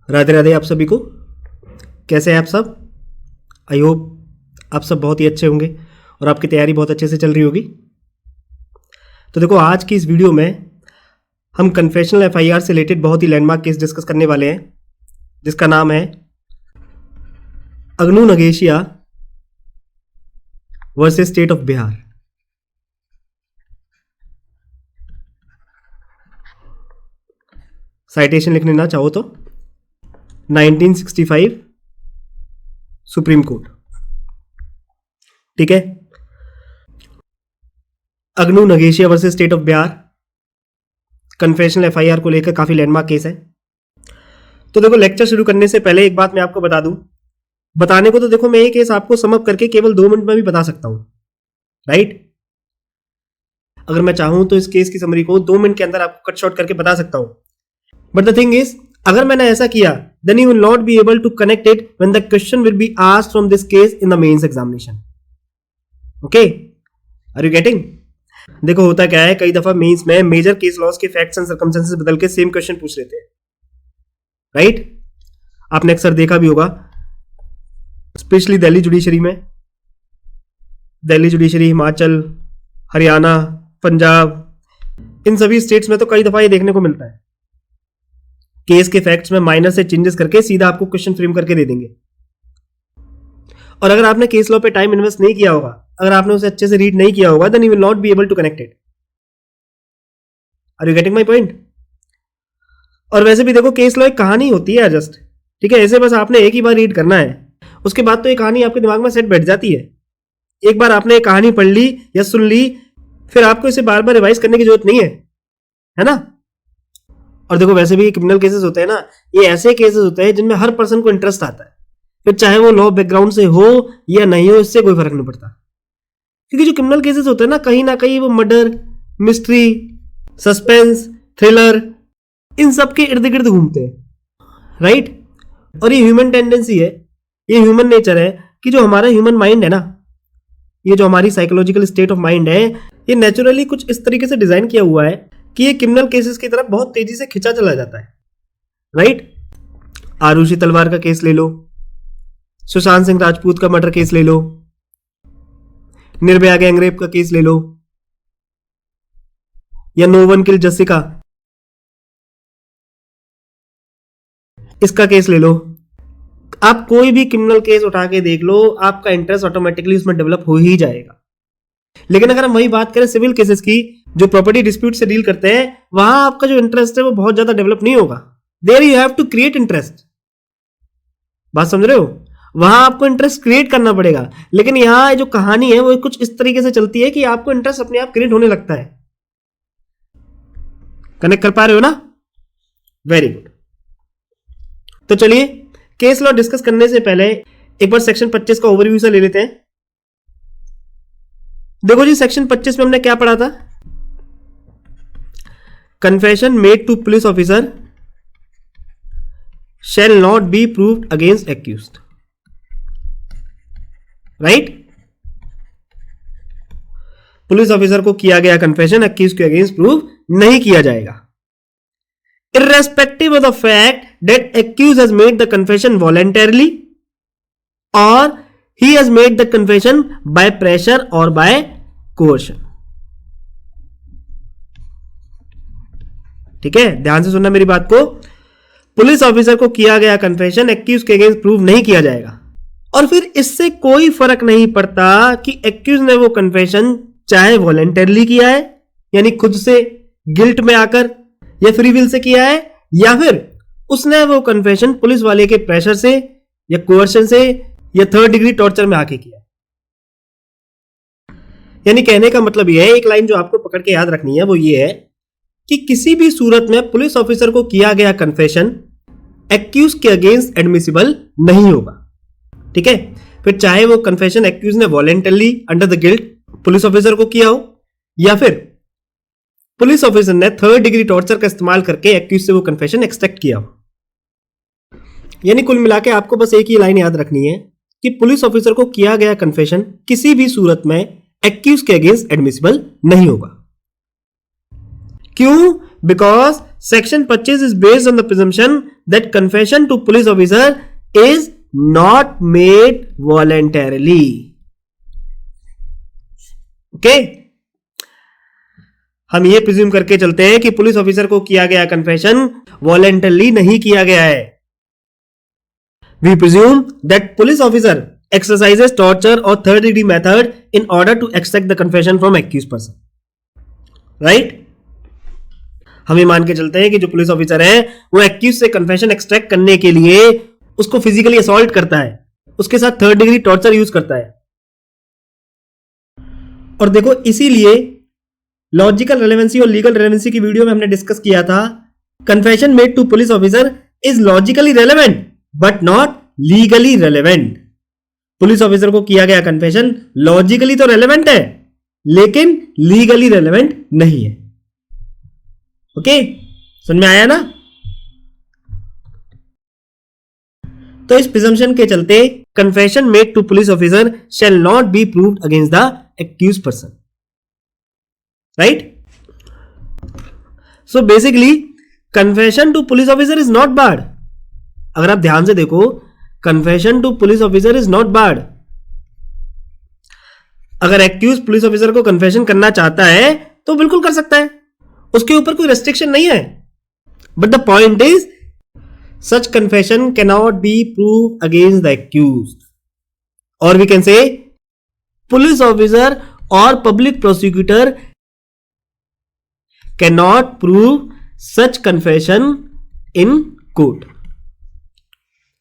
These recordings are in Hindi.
राधे राधे आप सभी को। कैसे हैं आप सब? आई होप आप सब बहुत ही अच्छे होंगे और आपकी तैयारी बहुत अच्छे से चल रही होगी। तो देखो, आज की इस वीडियो में हम कन्फेशनल एफआईआर से रिलेटेड बहुत ही लैंडमार्क केस डिस्कस करने वाले हैं, जिसका नाम है Agnu Nagesia versus State of Bihar. Citation लिख लेना चाहो तो 1965 सुप्रीम कोर्ट। ठीक है, Agnu Nagesia versus State of Bihar confessional FIR को लेकर काफी लैंडमार्क केस है। तो देखो, लेक्चर शुरू करने से पहले एक बात मैं आपको बता दूं। बताने को तो देखो, मैं ये केस आपको सम अप करके केवल 2 मिनट में भी बता सकता हूं, राइट? अगर मैं चाहूं तो इस केस की समरी को 2 मिनट के अंदर आपको कट शॉर्ट करके बता सकता हूं। बट द थिंग इज, अगर मैंने ऐसा किया, then you will not be able to connect it when the question will be asked from this case in the mains examination. Okay? Are you getting? देखो, होता क्या है, कई दफा मेंस में मेजर केस लॉस के फैक्ट्स एंड सर्कमस्टेंसेस बदल के सेम क्वेश्चन पूछ लेते हैं, राइट? आपने अक्सर देखा भी होगा, स्पेशली दिल्ली जुडिशरी में, दिल्ली जुडिशरी, हिमाचल, हरियाणा, पंजाब, इन सभी स्टेट्स में तो कई दफा ये देखने को मिलता है। केस के फैक्ट्स में माइनर से चेंजेस करके सीधा आपको क्वेश्चन फ्रेम करके दे देंगे। और अगर आपने केस लॉ पे टाइम इन्वेस्ट नहीं किया होगा, अगर आपने उसे अच्छे से रीड नहीं किया होगा, then you will not be able to connect it. Are you getting my point? और वैसे भी देखो, केस लॉ एक कहानी होती है जस्ट, ठीक है? ऐसे बस आपने एक ही बार रीड करना है, उसके बाद तो ये कहानी आपके दिमाग में सेट बैठ जाती है। एक बार आपने एक कहानी पढ़ ली या सुन ली, फिर आपको इसे बार बार रिवाइज करने की जरूरत नहीं है ना? और देखो, वैसे भी क्रिमिनल केसेस होते हैं ना, ये ऐसे केसेस होते हैं जिनमें हर पर्सन को इंटरेस्ट आता है, फिर चाहे वो लॉ बैकग्राउंड से हो या नहीं हो, इससे कोई फर्क नहीं पड़ता। क्योंकि जो क्रिमिनल केसेस होते हैं ना कहीं वो मर्डर, मिस्ट्री, सस्पेंस, थ्रिलर, इन सब के इर्द गिर्द घूमते हैं, राइट? और ये ह्यूमन टेंडेंसी है, ये ह्यूमन नेचर है कि जो हमारा ह्यूमन माइंड है ना, ये जो हमारी साइकोलॉजिकल स्टेट ऑफ माइंड है, ये नेचुरली कुछ इस तरीके से डिजाइन किया हुआ है कि ये क्रिमिनल केसेस की तरफ बहुत तेजी से खिंचा चला जाता है, राइट? आरुषि तलवार का केस ले लो, सुशांत सिंह राजपूत का मर्डर केस ले लो, निर्भया गैंग रेप का केस ले लो, या नो वन किल जसिका, इसका केस ले लो। आप कोई भी क्रिमिनल केस उठा के देख लो, आपका इंटरेस्ट ऑटोमेटिकली उसमें डेवलप हो ही जाएगा। लेकिन अगर हम वही बात करें सिविल केसेस की, जो प्रॉपर्टी डिस्प्यूट से डील करते हैं, वहां आपका जो इंटरेस्ट है वो बहुत ज्यादा डेवलप नहीं होगा। There you have to create interest. बात समझ रहे हो? वहां आपको इंटरेस्ट क्रिएट करना पड़ेगा। लेकिन यहां जो कहानी है वो कुछ इस तरीके से चलती है कि आपको इंटरेस्ट अपने आप क्रिएट होने लगता है। कनेक्ट कर पा रहे हो ना? Very good. तो चलिए, केस लॉ डिस्कस करने से पहले एक बार सेक्शन 25 का ओवरव्यू से ले लेते हैं। देखो जी, सेक्शन 25 में हमने क्या पढ़ा था? Confession made to police officer shall not be proved against accused, right? Police officer को किया गया कन्फेशन एक्यूज के अगेंस्ट प्रूव नहीं किया जाएगा, irrespective of the fact that accused has made the confession voluntarily or he has made the confession by pressure or by coercion। ठीक है, ध्यान से सुनना मेरी बात को। पुलिस ऑफिसर को किया गया कन्फेशन एक्यूज के अगेंस्ट प्रूव नहीं किया जाएगा, और फिर इससे कोई फर्क नहीं पड़ता कि एक्यूज ने वो कन्फेशन चाहे वॉलेंटरली किया है, यानी खुद से गिल्ट में आकर या फ्री विल से किया है, या फिर उसने वो कन्फेशन पुलिस वाले के प्रेशर से या कोर्शन से या 3rd डिग्री टॉर्चर में आके किया। यानी कहने का मतलब यह है, एक लाइन जो आपको पकड़ के याद रखनी है वो ये है कि किसी भी सूरत में पुलिस ऑफिसर को किया गया कन्फेशन एक्यूज के अगेंस्ट एडमिसिबल नहीं होगा। ठीक है, फिर चाहे वो कन्फेशन एक्यूज ने voluntarily under the guilt police officer को किया हो, या फिर पुलिस ऑफिसर ने 3rd डिग्री टॉर्चर का इस्तेमाल करके एक्यूज से वो कन्फेशन एक्सट्रैक्ट किया हो। यानी कुल मिला के आपको बस एक ही लाइन याद रखनी है कि पुलिस ऑफिसर को किया गया कन्फेशन किसी भी सूरत में एक्यूज के अगेंस्ट एडमिसिबल नहीं होगा। क्यों? Because section 25 is based on the presumption that confession to police officer is not made voluntarily. Okay? हम ये प्रिज्यूम करके चलते हैं कि पुलिस ऑफिसर को किया गया कन्फेशन वॉलेंटरली नहीं किया गया है. We presume that police officer exercises torture or third degree method in order to extract the confession from accused person. Right? हम ये मान के चलते हैं कि जो पुलिस ऑफिसर है वो एक्यूज से कन्फेशन एक्सट्रैक्ट करने के लिए उसको फिजिकली असॉल्ट करता है, उसके साथ थर्ड डिग्री टॉर्चर यूज करता है. और देखो इसीलिए लॉजिकल रेलेवेंसी और लीगल रेलेवेंसी की वीडियो में हमने डिस्कस किया था, confession made to police officer is logically relevant but not legally relevant. Police officer को किया गया कन्फेशन लॉजिकली तो रेलेवेंट है लेकिन लीगली रेलेवेंट नहीं है. ओके, समझ में आया ना? तो इस प्रिजम्पशन के चलते confession made to police officer shall not be proved against the accused person. Right? So basically confession to police officer is not barred. अगर आप ध्यान से देखो, confession to police officer is not barred. अगर एक्यूज पुलिस ऑफिसर को कन्फेशन करना चाहता है तो बिल्कुल कर सकता है, उसके ऊपर कोई रेस्ट्रिक्शन नहीं है. But the point is such confession can not be prove against the accused, और we can say police officer और public prosecutor can not prove such confession in court.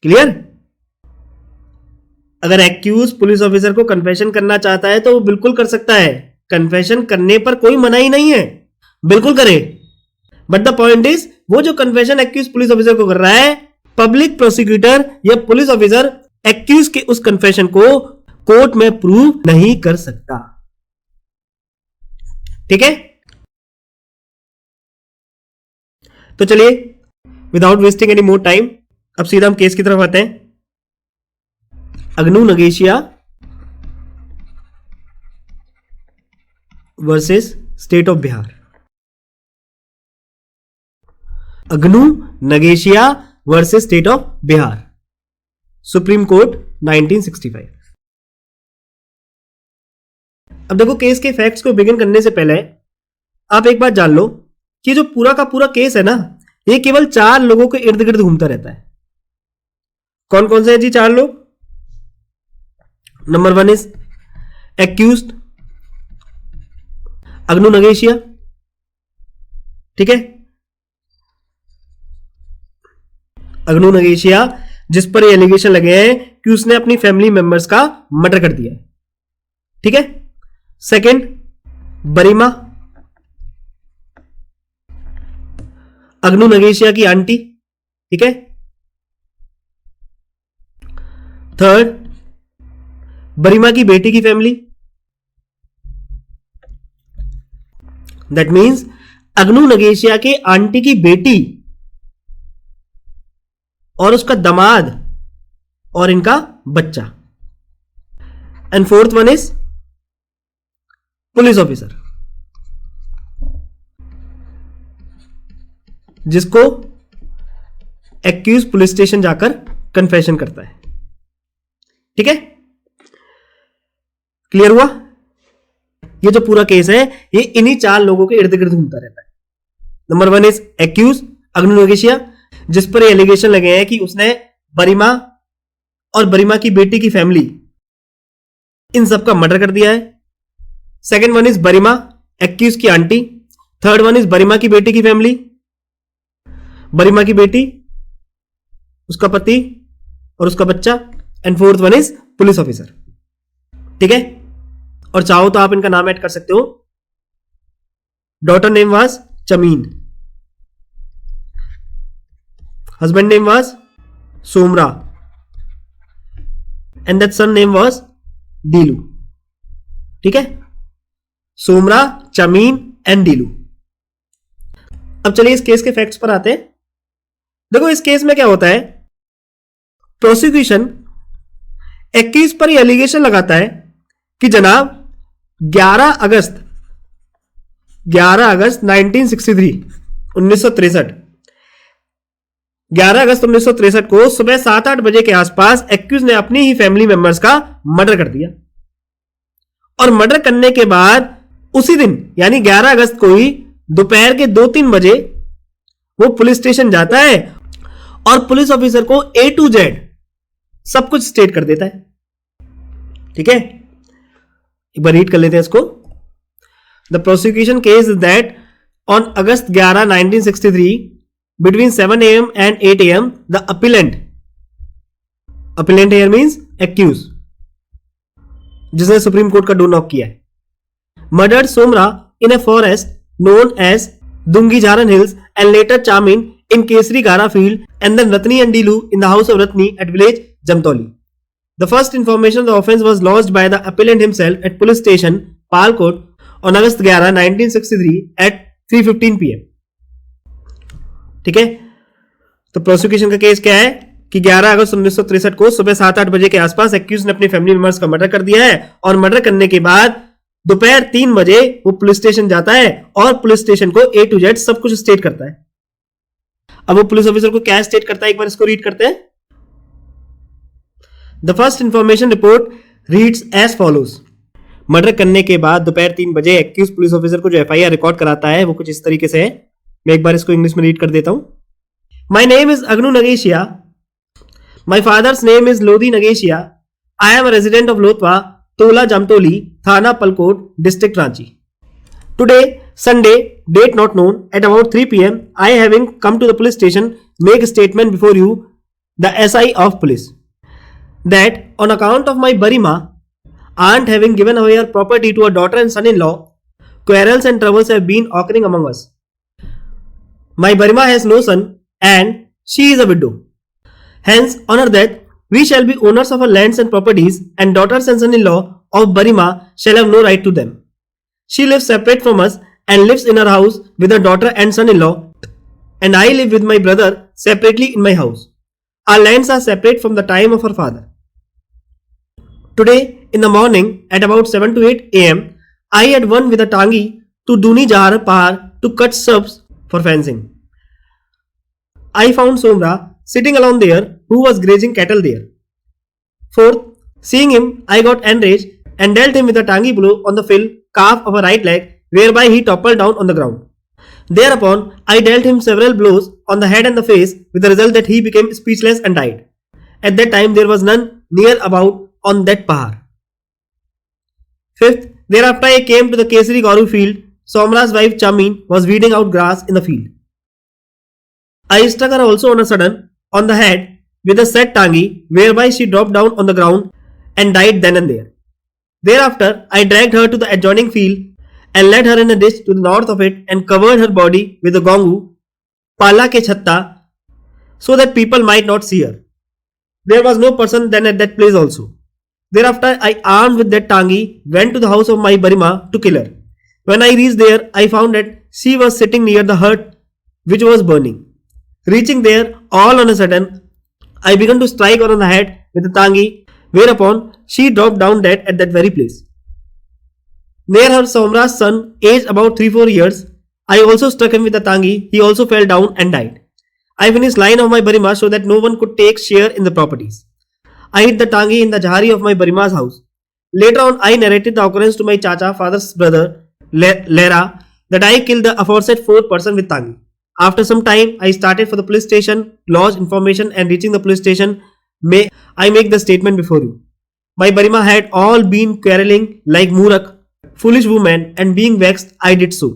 Clear? अगर एक्यूज पुलिस ऑफिसर को कन्फेशन करना चाहता है तो वो बिल्कुल कर सकता है, कन्फेशन करने पर कोई मनाही नहीं है, बिल्कुल करे. बट द पॉइंट इज वो जो कन्फेशन एक्यूज पुलिस ऑफिसर को कर रहा है, पब्लिक प्रोसिक्यूटर या पुलिस ऑफिसर एक्यूज के उस कन्फेशन को कोर्ट में प्रूव नहीं कर सकता. ठीक है? तो चलिए without wasting any more time अब सीधा हम केस की तरफ आते हैं. Agnu Nagesia versus State of Bihar. Agnu Nagesia versus State of Bihar, supreme court 1965. अब देखो केस के फैक्ट्स को बिगिन करने से पहले आप एक बात जान लो कि जो पूरा का पूरा केस है ना, ये केवल 4 लोगों के इर्द गिर्द घूमता रहता है. कौन कौन से हैं जी 4 लोग? Number 1 is accused Agnu Nagesia. ठीक है? अग्नू नगेशिया जिस पर ये एलिगेशन लगे हैं कि उसने अपनी फैमिली मेंबर्स का मर्डर कर दिया है. ठीक है? सेकंड, बरीमा, अग्नू नगेशिया की आंटी. ठीक है? थर्ड, बरीमा की बेटी की family. That means Agnu Nagesia के आंटी की बेटी और उसका दामाद और इनका बच्चा. And fourth one is police officer जिसको एक्यूज पुलिस स्टेशन जाकर कन्फेशन करता है. ठीक है? क्लियर हुआ? ये जो पूरा केस है ये इन्हीं 4 लोगों के इर्द गिर्द घूमता रहता है. Number 1 is accuse Agnu Nageshia जिस पर एलिगेशन लगे हैं कि उसने बरीमा और बरीमा की बेटी की फैमिली इन सब का मर्डर कर दिया है. सेकंड वन इज बरीमा एक्यूज की आंटी. थर्ड वन इज बरीमा की बेटी की फैमिली, बरीमा की बेटी, उसका पति और उसका बच्चा. And fourth one is police officer. ठीक है? और चाहो तो आप इनका नाम ऐड कर सकते हो. Daughter name was Chamin, husband name was Somra and that son name was Dilu. ठीक है? सोमरा, चमीन एंड डीलू. अब चलिए इस केस के फैक्ट्स पर आते हैं. देखो इस केस में क्या होता है, प्रोसिक्यूशन एक्यूज पर एलिगेशन लगाता है कि जनाब 11 अगस्त 1963 11 अगस्त 1963 को सुबह 7-8 बजे के आसपास एक्यूज ने अपनी ही फैमिली मेंबर्स का मर्डर कर दिया और मर्डर करने के बाद उसी दिन यानी 11 अगस्त को ही दोपहर के 2-3 बजे वो पुलिस स्टेशन जाता है और पुलिस ऑफिसर को A to Z सब कुछ स्टेट कर देता है। ठीक है, एक बार रीड कर लेते हैं इसको। The prosecution case is that on August 11, 1963 between 7 a.m. and 8 a.m. the appellant here means accused, जिसने सुप्रीम कोर्ट का डोर नॉक किया है, murdered Somra in a forest known as Dungijaran Hills and later Chamin in Kesari Gara field and then Ratni and Dilu in the house of Ratni at village Jamtoli. The first information of the offence was lodged by the appellant himself at police station Palkot on August 11, 1963 at 3:15 p.m. ठीक है, तो प्रोसिक्यूशन का केस क्या है कि 11 अगस्त 1963 को सुबह 7-8 बजे के आसपास एक्यूज ने अपनी फैमिली मेंबर्स का मर्डर कर दिया है और मर्डर करने के बाद दोपहर 3 बजे वो पुलिस स्टेशन जाता है और पुलिस स्टेशन को A to Z सब कुछ स्टेट करता है। अब वो पुलिस ऑफिसर को क्या स्टेट करता है, एक बार इसको रीड करते हैं। The first information report reads as follows. Murder करने के बाद दोपहर 3 बजे एक्यूज पुलिस ऑफिसर को जो FIR रिकॉर्ड कराता है वो कुछ इस तरीके से है। मैं एक बार इसको इंग्लिश में रीड कर देता हूं। My name is Agnu Nagesia, my father's name is Lodhi Nagesia, I am a resident of Lothwa, Tola Jamtoli, thana Palkot, district Ranchi. Today Sunday, date not known, at about 3 p.m. I having come to the police station make a statement before you, the SI of police, that on account of my Barima aunt having given away her property to her daughter and son-in-law, quarrels and troubles have been occurring among us. My Barima has no son and she is a widow. Hence, on her death, we shall be owners of her lands and properties, and daughters and son-in-law of Barima shall have no right to them. She lives separate from us and lives in her house with her daughter and son-in-law, and I live with my brother separately in my house. Our lands are separate from the time of her father. Today, in the morning, at about 7 to 8 a.m., I had won with a tangi to Duni Jahar Pahar to cut shrubs for fencing. I found Somra sitting alone there, who was grazing cattle there. Fourth, seeing him, I got enraged and dealt him with a tangi blow on the fill calf of a right leg, whereby he toppled down on the ground. Thereupon, I dealt him several blows on the head and the face, with the result that he became speechless and died. At that time, there was none near about on that pahar. Fifth, thereafter I came to the Kesari Garu field. Somra's wife Chamin was weeding out grass in the field. I struck her also on a sudden on the head with a set tangi, whereby she dropped down on the ground and died then and there. Thereafter, I dragged her to the adjoining field and led her in a ditch to the north of it and covered her body with a gongu, pala ke chatta, so that people might not see her. There was no person then at that place also. Thereafter, I armed with that tangi went to the house of my Barima to kill her. When I reached there, I found that she was sitting near the hut which was burning. Reaching there, all on a sudden, I began to strike her on the head with the tangi, whereupon she dropped down dead at that very place. Near her, Somra's son, aged about 3-4 years, I also struck him with the tangi. He also fell down and died. I finished line of my Barima so that no one could take share in the properties. I hid the tangi in the jahari of my Barima's house. Later on, I narrated the occurrence to my chacha, father's brother, Lera, that I killed the aforesaid 4th person with tangi. After some time, I started for the police station, lodged information, and reaching the police station, I make the statement before you. My Barima had all been quarreling like Murak, foolish woman, and being vexed, I did so.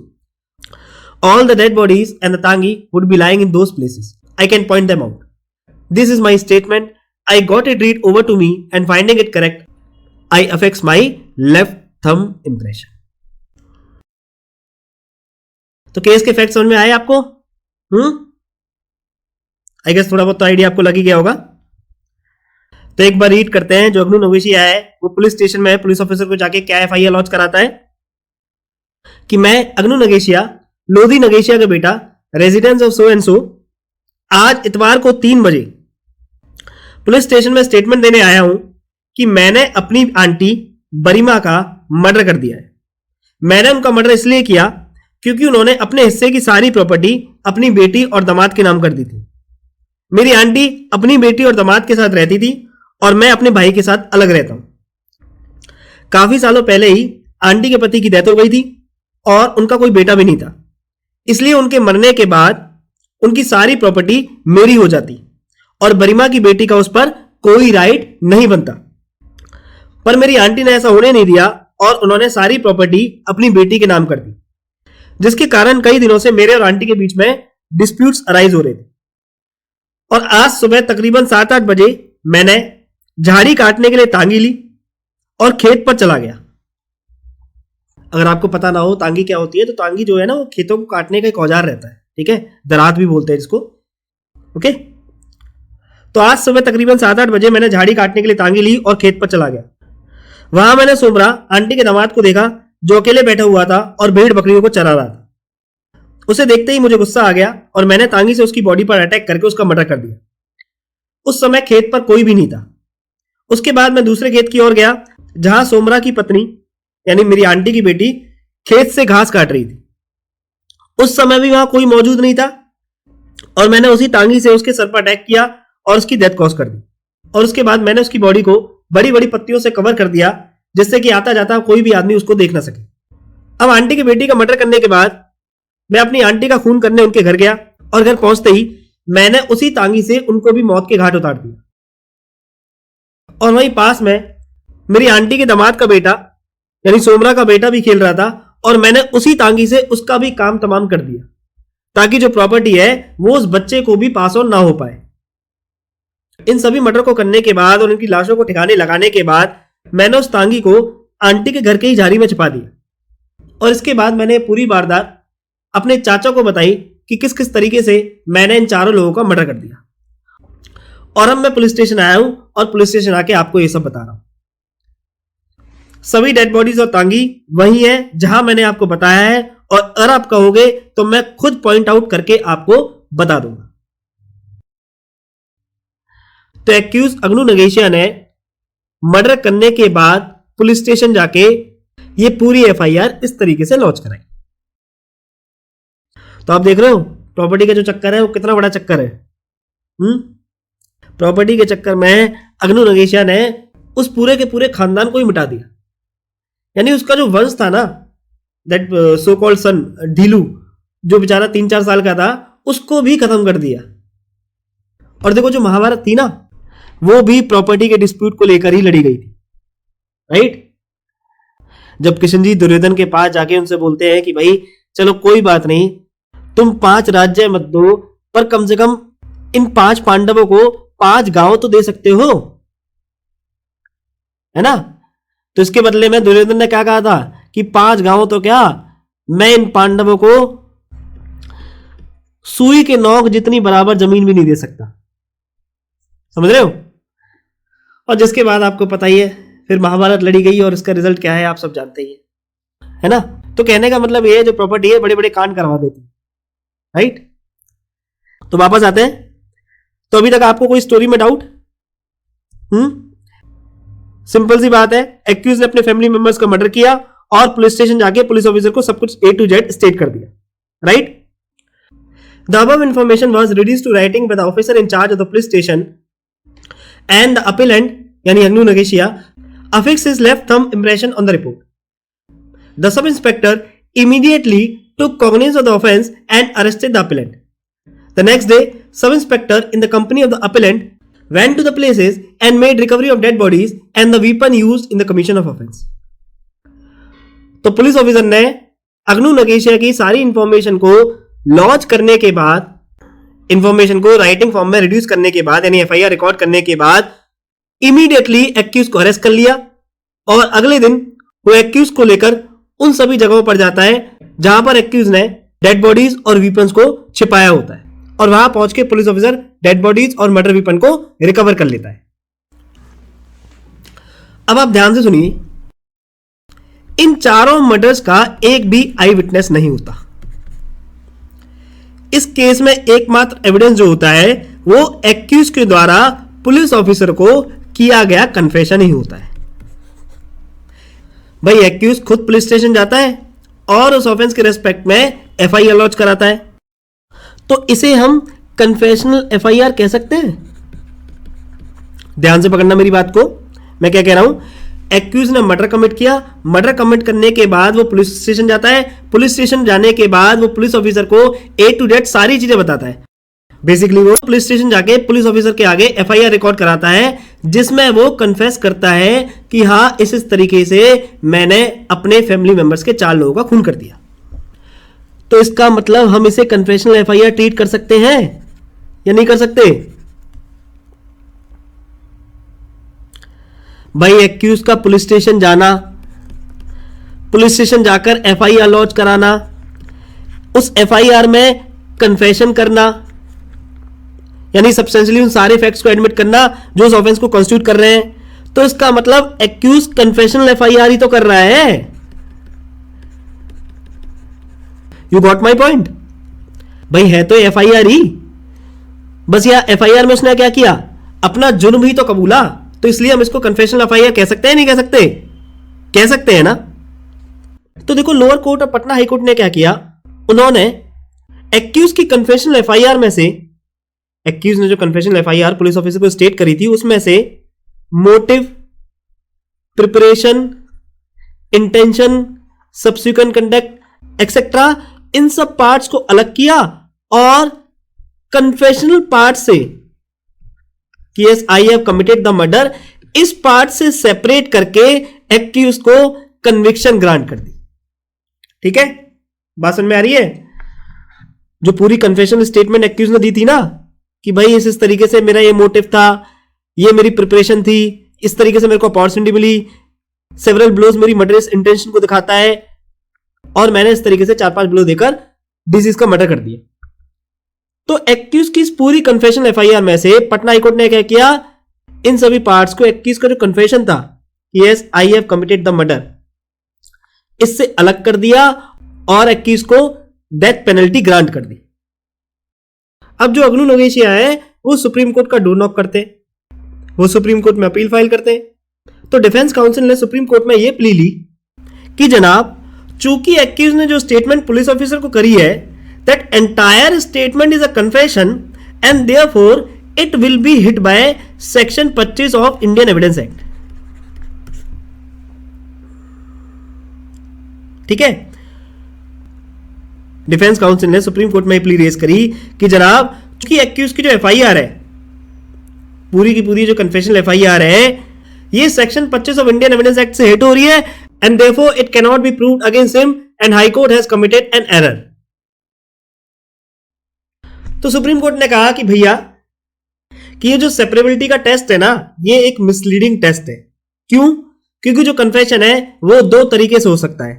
All the dead bodies and the tangi would be lying in those places. I can point them out. This is my statement. I got it read over to me, and finding it correct, I affix my left thumb impression. तो केस के फैक्ट समझ में आए आपको? आई गेस थोड़ा बहुत तो आइडिया आपको लग ही गया होगा। तो एक बार रीड करते हैं। जो अग्नु नगेशिया है वो पुलिस स्टेशन में पुलिस ऑफिसर को जाके क्या FIR लॉन्च कराता है कि मैं अग्नु नगेशिया, लोधी नगेशिया का बेटा, residence of so and so, आज इतवार को 3 बजे पुलिस स्टेशन में स्टेटमेंट देने आया हूं कि मैंने अपनी आंटी बरीमा का मर्डर कर दिया है। मैंने उनका मर्डर इसलिए किया क्योंकि उन्होंने अपने हिस्से की सारी प्रॉपर्टी अपनी बेटी और दामाद के नाम कर दी थी। मेरी आंटी अपनी बेटी और दामाद के साथ रहती थी और मैं अपने भाई के साथ अलग रहता हूं। काफी सालों पहले ही आंटी के पति की डेथ हो गई थी और उनका कोई बेटा भी नहीं था, इसलिए उनके मरने के बाद उनकी सारी प्रॉपर्टी मेरी हो जाती और बरीमा की बेटी का उस पर कोई राइट नहीं बनता। पर मेरी आंटी ने ऐसा होने नहीं दिया और उन्होंने सारी प्रॉपर्टी अपनी बेटी के नाम कर दी, जिसके कारण कई दिनों से मेरे और आंटी के बीच में डिस्प्यूट्स अराइज हो रहे थे। और आज सुबह तकरीबन 7-8 बजे मैंने झाड़ी काटने के लिए तांगी ली और खेत पर चला गया। अगर आपको पता ना हो तांगी क्या होती है, तो तांगी जो है ना, वो खेतों को काटने का एक औजार रहता है, ठीक है, दरात भी बोलते हैं जिसको। ओके, तो आज सुबह तकरीबन 7-8 बजे मैंने झाड़ी काटने के लिए तांगी ली और खेत पर चला गया। वहां मैंने सोमरा आंटी के दामाद को देखा, जो अकेले बैठा हुआ था और भेड़ बकरियों को चरा रहा था। उसे देखते ही मुझे गुस्सा आ गया और मैंने तांगी से उसकी बॉडी पर अटैक करके उसका मर्डर कर दिया। उस समय खेत पर कोई भी नहीं था। उसके बाद मैं दूसरे खेत की ओर गया, जहां सोमरा की पत्नी यानी मेरी आंटी की बेटी खेत से घास काट रही थी। उस समय भी वहां कोई मौजूद नहीं था और मैंने उसी तांगी से उसके सर पर अटैक किया और उसकी डेथ कॉज कर दी। और उसके बाद मैंने उसकी बॉडी को बड़ी बड़ी पत्तियों से कवर कर दिया, जिससे कि आता जाता कोई भी आदमी उसको देख ना सके। अब आंटी की बेटी का मर्डर करने के बाद मैं अपनी आंटी का खून करने उनके घर गया और घर पहुंचते ही मैंने उसी तांगी से उनको भी मौत के घाट उतार दिया। और वहीं पास में मेरी आंटी के दामाद का बेटा यानी सोमरा का बेटा भी खेल रहा था और मैंने उसी तांगी से उसका भी काम तमाम कर दिया, ताकि जो प्रॉपर्टी है वो उस बच्चे को भी पास ऑन ना हो पाए। इन सभी मर्डर को करने के बाद और उनकी लाशों को ठिकाने लगाने के बाद मैंने उस तांगी को आंटी के घर के ही झाड़ी में छिपा दिया। और इसके बाद मैंने पूरी वारदात अपने चाचा को बताई कि किस किस तरीके से मैंने इन चारों लोगों का मर्डर कर दिया। और अब मैं पुलिस स्टेशन आया हूं और पुलिस स्टेशन आके आपको ये सब बता रहा हूं। सभी डेड बॉडीज और तांगी वही है जहां मैंने आपको बताया है, और अगर आप कहोगे तो मैं खुद पॉइंट आउट करके आपको बता दूंगा। तो एक्यूज अग्नू नगेशिया ने मर्डर करने के बाद पुलिस स्टेशन जाके ये पूरी एफआईआर इस तरीके से लॉन्च कराई। तो आप देख रहे हो प्रॉपर्टी का जो चक्कर है वो कितना बड़ा चक्कर है। प्रॉपर्टी के चक्कर में अग्नू नगेशिया ने उस पूरे के पूरे खानदान को ही मिटा दिया। यानी उसका जो वंश था ना, दैट सो कॉल्ड सन ढीलू, जो बेचारा 3-4 साल का था, उसको भी खत्म कर दिया। और देखो जो महाभारत थी ना, वो भी प्रॉपर्टी के डिस्प्यूट को लेकर ही लड़ी गई थी, राइट। जब किशनजी दुर्योधन के पास जाके उनसे बोलते हैं कि भाई चलो कोई बात नहीं, तुम 5 राज्य मत दो, पर कम से कम इन 5 पांडवों को 5 गांव तो दे सकते हो, है ना। तो इसके बदले में दुर्योधन ने क्या कहा था कि 5 गांव तो क्या, मैं इन पांडवों को सुई के नोक जितनी बराबर जमीन भी नहीं दे सकता। समझ रहे हो। और जिसके बाद आपको पता ही है फिर महाभारत लड़ी गई और इसका रिजल्ट क्या है आप सब जानते ही है ना। तो कहने का मतलब ये है, जो प्रॉपर्टी है बड़े बड़े कांड करवा देती है, राइट। तो वापस आते हैं। तो अभी तक आपको कोई स्टोरी में डाउट? सिंपल सी बात है, एक्यूज ने अपने फैमिली मेंबर्स का मर्डर किया और पुलिस स्टेशन जाके पुलिस ऑफिसर को सब कुछ A to Z स्टेट कर दिया, right. The above information was reduced to writing by the officer in charge of the police station and the appellant यानी Agnu Nagesia affixed his left thumb impression on the report. The sub inspector immediately took cognizance of the offense and arrested the appellant. The next day, sub inspector in the company of the appellant went to the places and made recovery of dead bodies and the weapon used in the commission of offense. तो पुलिस ऑफिसर ने अग्नू नगेशिया की सारी इंफॉर्मेशन को लॉन्च करने के बाद, इंफॉर्मेशन को राइटिंग फॉर्म में रिड्यूस करने के बाद, यानी एफआईआर रिकॉर्ड करने के बाद इमीडिएटली एक्यूज को अरेस्ट कर लिया। और अगले दिन वो एक्यूज को लेकर उन सभी जगहों पर जाता है जहां पर एक्यूज ने डेड बॉडीज और वीपन्स को छिपाया होता है, और वहां पहुंच के पुलिस ऑफिसर डेड बॉडीज और मर्डर वीपन को रिकवर कर लेता है। अब आप ध्यान से सुनिए, इन चारों मर्डर्स का एक भी आई विटनेस नहीं होता। इस केस में एकमात्र एविडेंस जो होता है वो एक्यूज के द्वारा पुलिस ऑफिसर को किया गया कन्फेशन ही होता है। भाई एक्यूज खुद पुलिस स्टेशन जाता है और उस ऑफेंस के रेस्पेक्ट में एफआईआर लॉन्च कराता है, तो इसे हम कन्फेशनल एफआईआर कह सकते हैं? ध्यान से पकड़ना मेरी बात को, मैं क्या कह रहा हूं। एक्यूज ने मर्डर कमिट किया, मर्डर कमिट करने के बाद वो पुलिस स्टेशन जाता है, पुलिस स्टेशन जाने के बाद वो पुलिस ऑफिसर को ए टू जेड सारी चीजें बताता है। बेसिकली वो पुलिस स्टेशन जाके पुलिस ऑफिसर के आगे एफआईआर रिकॉर्ड कराता है, जिसमें वो कन्फेस करता है कि हाँ इस तरीके से मैंने अपने फैमिली मेंबर्स के 4 लोगों का खून कर दिया। तो इसका मतलब हम इसे कन्फेशनल एफआईआर ट्रीट कर सकते हैं या नहीं कर सकते? भाई एक्यूज का पुलिस स्टेशन जाना, पुलिस स्टेशन जाकर एफआईआर लॉन्च कराना, उस एफआईआर में कन्फेशन करना, यानी सब्सटेंशियली उन सारे फैक्ट्स को एडमिट करना जो उस ऑफेंस को कॉन्स्टिट्यूट कर रहे हैं। तो इसका मतलब एक्यूज कन्फेशनल एफआईआर ही तो कर रहा है। You got my point? भाई है तो एफआईआर ही, बस यह एफआईआर में उसने क्या किया, अपना जुर्म ही तो कबूला। तो इसलिए हम इसको कन्फेशनल एफआईआर कह सकते हैं नहीं कह सकते? कह सकते हैं ना। तो देखो लोअर कोर्ट और पटना हाई कोर्ट ने क्या किया, उन्होंने एक्यूज की कन्फेशनल एफआईआर में से, एक्यूज ने जो कन्फेशनल एफआईआर पुलिस ऑफिसर को स्टेट करी थी उसमें से motive, preparation, intention, subsequent conduct etcetera, इन सब पार्ट्स को अलग किया और कन्फेशनल पार्ट से कि yes I have committed the murder, इस पार्ट से सेपरेट करके एक्यूज को कन्विक्शन ग्रांट कर दी। ठीक है, बात समझ में आ रही है? जो पूरी कन्फेशनल स्टेटमेंट एक्यूज ने दी थी ना कि भाई इस तरीके से मेरा ये मोटिव था, ये मेरी प्रिपरेशन थी, इस तरीके से मेरे को अपॉर्चुनिटी मिली, सेवरल ब्लोज मेरी मर्डरस इंटेंशन को दिखाता है और मैंने इस तरीके से 4-5 ब्लो देकर डिजीज का मर्डर कर दिया। तो एक्यूज की इस पूरी कन्फेशन एफआईआर में से पटना हाईकोर्ट ने क्या किया, इन सभी पार्ट्स को एक्यूज का जो कन्फेशन था yes I have committed the murder, इससे अलग कर दिया और एक्यूज को डेथ पेनल्टी ग्रांट कर दी। अब जो अग्नू नोगेशिया है वो सुप्रीम कोर्ट का डोर नॉक करते हैं, वो सुप्रीम कोर्ट में अपील फाइल करते हैं। तो डिफेंस काउंसिल ने सुप्रीम कोर्ट में यह प्ली ली कि जनाब चूंकि एक्यूज ने जो स्टेटमेंट पुलिस ऑफिसर को करी है, that entire statement is a confession and therefore it will be hit by section 25 of Indian Evidence Act. ठीक है, डिफेंस काउंसिल ने सुप्रीम कोर्ट में प्ली रेज करी कि जनाब चूंकि एक्यूज की जो एफआईआर है, पूरी की पूरी जो कन्फेशनल एफआईआर है, ये section 25 of Indian evidence act से हिट हो रही है and therefore it can not be proved against him and high court has committed an error. तो सुप्रीम कोर्ट ने कहा कि भैया कि ये जो सेपरेबिलिटी का टेस्ट है ना, ये एक मिसलीडिंग टेस्ट है। क्यों? क्योंकि जो कन्फेशन है वो 2 तरीके से हो सकता है,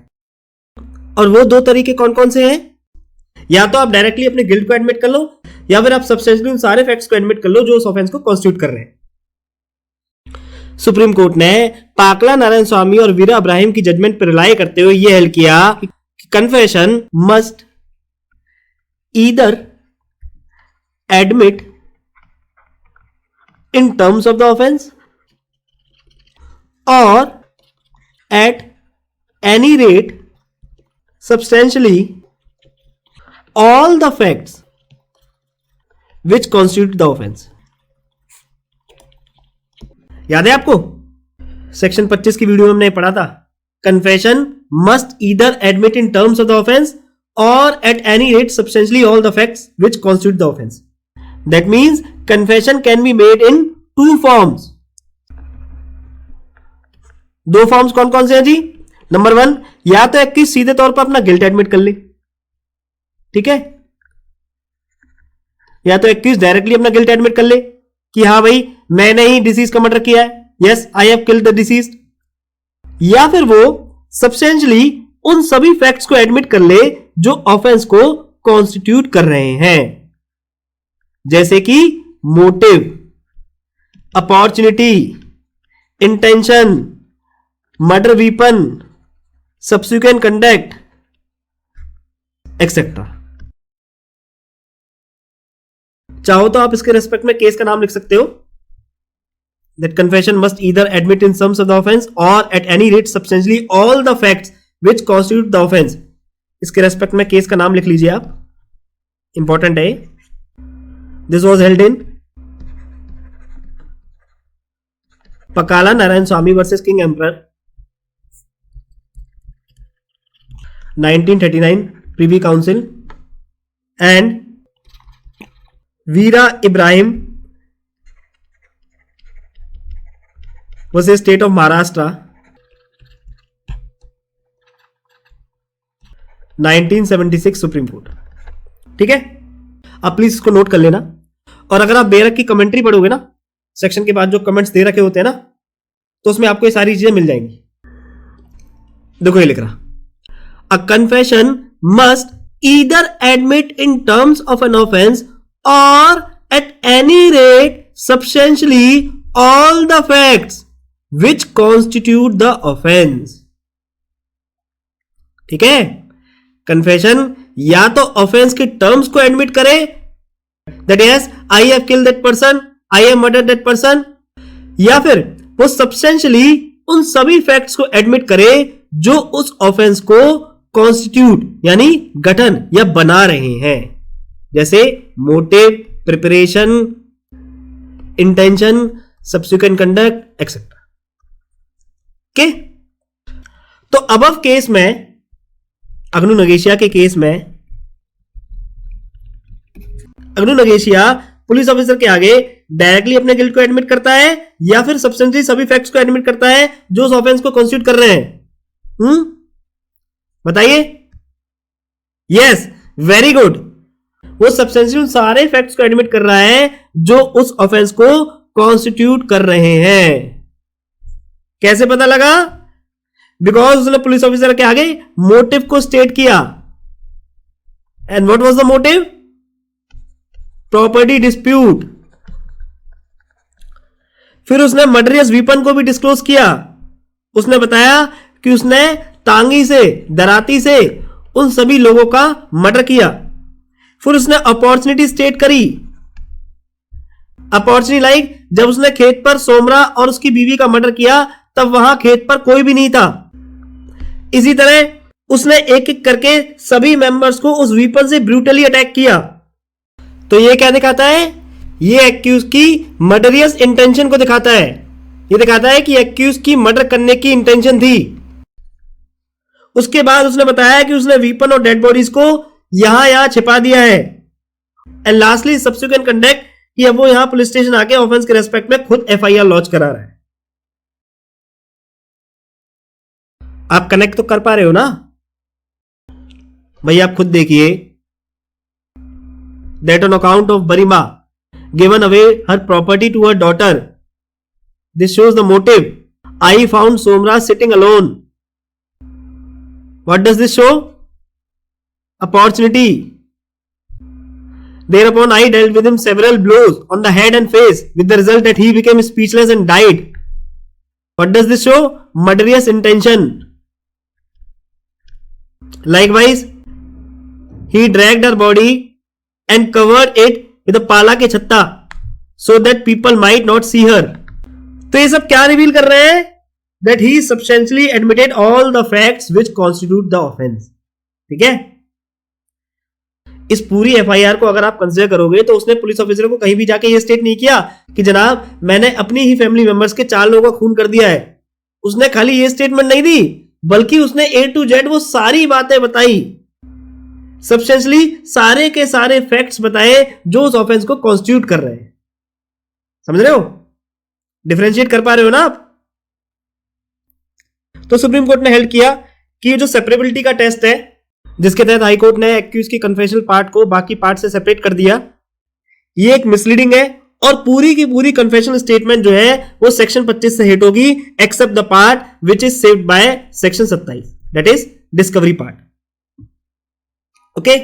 और वो 2 तरीके कौन कौन से हैं? या तो आप डायरेक्टली अपने गिल्ट को एडमिट कर लो, या फिर आप सब्सटेंशियली उन सारे फैक्ट्स को एडमिट कर लो जो उस ऑफेंस को कॉन्स्टिट्यूट कर रहे हैं। सुप्रीम कोर्ट ने पाकला नारायण स्वामी और वीरा इब्राहिम की जजमेंट पर रिलाई करते हुए यह हेल्ड किया कि confession must either admit in terms of the offense or at any rate substantially all the facts which constitute the offense। याद है आपको सेक्शन 25 की वीडियो में हमने पढ़ा था, confession must either admit in terms of the offence और at any rate substantially all the facts which constitute the offence. That means confession can be made in 2 forms। 2 forms कौन कौन से हैं जी? नंबर 1, या तो एक्यूज सीधे तौर पर अपना गिल्ट एडमिट कर ले, ठीक है, या तो एक्यूज डायरेक्टली अपना गिल्ट एडमिट कर ले कि हाँ भाई मैंने ही डिसीज का मर्डर किया है, yes I have killed the deceased, या फिर वो सब्सटेंशियली उन सभी फैक्ट्स को एडमिट कर ले जो ऑफेंस को कॉन्स्टिट्यूट कर रहे हैं, जैसे कि motive, opportunity, intention, murder weapon, subsequent conduct etcetera. चाहो तो आप इसके रेस्पेक्ट में केस का नाम लिख सकते हो, that confession must either admit in sums of the offence और at any rate substantially all the facts which constitute the offence. इसके रेस्पेक्ट में केस का नाम लिख लीजिए आप, इंपॉर्टेंट है। This was held in Pakala Narayan Swami versus King Emperor 1939 Privy Council and Veera Ibrahim versus State of Maharashtra 1976 Supreme Court. ठीक है, अब प्लीज इसको नोट कर लेना। और अगर आप बेरक की कमेंट्री पढ़ोगे ना, सेक्शन के बाद जो कमेंट्स दे रखे होते हैं ना, तो उसमें आपको ये सारी चीजें मिल जाएंगी। देखो ये लिख रहा, a confession must either admit in terms of an offence और at any rate substantially all the facts which constitute the offence. ठीक है, कन्फेशन या तो ऑफेंस के टर्म्स को एडमिट करे, that is I have killed that person, I have murdered that person, या फिर वो सब्सटेंशियली उन सभी फैक्ट्स को एडमिट करे जो उस ऑफेंस को कॉन्स्टिट्यूट यानी गठन या बना रहे हैं, जैसे motive, preparation, intention, subsequent conduct etcetera. Okay, तो अबव केस में, अग्नु नगेशिया के केस में, अग्नु नगेशिया पुलिस ऑफिसर के आगे डायरेक्टली अपने गिल्ट को एडमिट करता है या फिर सब्सटेंशियली सभी फैक्ट्स को एडमिट करता है जो उस ऑफेंस को कॉन्स्टिट्यूट कर रहे हैं। बताइए। Yes, very good. वो सब्सटेंशियली सारे फैक्ट्स को एडमिट कर रहा है जो उस ऑफेंस को कॉन्स्टिट्यूट कर रहे हैं। कैसे पता लगा? बिकॉज उसने पुलिस ऑफिसर के आगे मोटिव को स्टेट किया। And what was the motive? Property dispute. फिर उसने मर्डरियस वीपन को भी डिस्क्लोज किया। उसने बताया कि उसने टांगी से, दराती से उन सभी लोगों का मर्डर किया। फिर उसने अपॉर्चुनिटी स्टेट करी। अपॉर्चुनिटी लाइक जब उसने खेत पर सोमरा और उसकी बीवी का मर्डर किया तब वहां खेत पर कोई भी नहीं था। इसी तरह उसने एक एक करके सभी मेंबर्स को उस वीपन से ब्रूटली अटैक किया। तो ये क्या दिखाता है? ये एक्यूज की मर्डरियस इंटेंशन को दिखाता है। ये दिखाता है कि एक्यूज की मर्डर करने की इंटेंशन थी। उसके बाद उसने बताया कि उसने वीपन और डेड बॉडीज को यहां छिपा दिया है। एंड लास्टली सब्सिक्वेंट कंडक्ट कि अब वो यहां पुलिस स्टेशन आके ऑफेंस के रेस्पेक्ट में खुद एफआईआर लॉन्च करा रहा है। आप कनेक्ट तो कर पा रहे हो ना भाई? आप खुद देखिए। That on account of Barima given away her property to her daughter. This shows the motive. I found Somra sitting alone. What does this show? Opportunity. Thereupon I dealt with him several blows on the head and face with the result that he became speechless and died. What does this show? Murderous intention. Likewise, he dragged her body and covered it with a pala के छत्ता so that people might not see her. तो ये सब क्या रिवील कर रहे हैं? That he substantially admitted all the facts which constitute the offense. ठीक है? इस पूरी एफआईआर को अगर आप कंसिडर करोगे तो उसने पुलिस ऑफिसर को कहीं भी जाके ये स्टेट नहीं किया कि जनाब मैंने अपनी ही फैमिली मेंबर्स के 4 लोगों का खून कर दिया है। उसने खाली ये स्टेटमेंट नहीं दी, बल्कि उसने ए टू जेड वो सारी बातें बताई, सब्सटेंशियली सारे के सारे फैक्ट्स बताए जो उस ऑफेंस को कॉन्स्टिट्यूट कर रहे हैं। समझ रहे हो? डिफरेंशिएट कर पा रहे हो ना आप? तो सुप्रीम कोर्ट ने हेल्ड किया कि ये जो सेपरेबिलिटी का टेस्ट है, जिसके तहत हाई कोर्ट ने एक्यूज की कन्फेशनल पार्ट को बाकी पार्ट से सेपरेट कर दिया, ये एक मिसलीडिंग है और पूरी की पूरी कन्फेशनल स्टेटमेंट जो है वो सेक्शन 25 से हिट होगी, except the part which is saved by section 27, that is discovery part. Okay,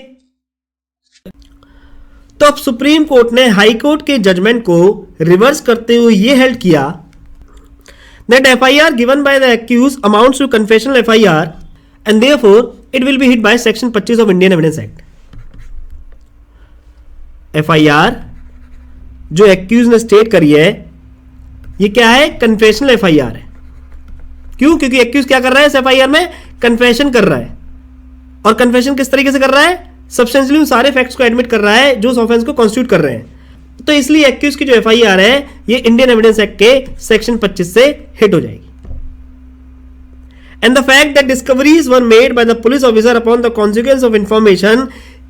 तो अब सुप्रीम कोर्ट ने हाई कोर्ट के जजमेंट को रिवर्स करते हुए यह हेल्ड किया that FIR given by the accuse amounts to confessional FIR and therefore it will be hit by section 25 of Indian evidence act. FIR जो एक्यूज ने स्टेट करी है ये क्या है? कन्फेशनल एफआईआर है। क्यों? क्योंकि एक्यूज क्या कर रहा है इस एफआईआर में? कन्फेशन कर रहा है। और कन्फेशन किस तरीके से कर रहा है? सब्सटेंशियली उन सारे फैक्ट्स को एडमिट कर रहा है जो उस ऑफेंस को कॉन्स्टिट्यूट कर रहे हैं। तो इसलिए एक्यूज की जो एफआईआर है ये इंडियन एविडेंस एक्ट के सेक्शन 25 से हिट हो जाएगी. And the fact that discoveries were made by the police officer upon the consequence of information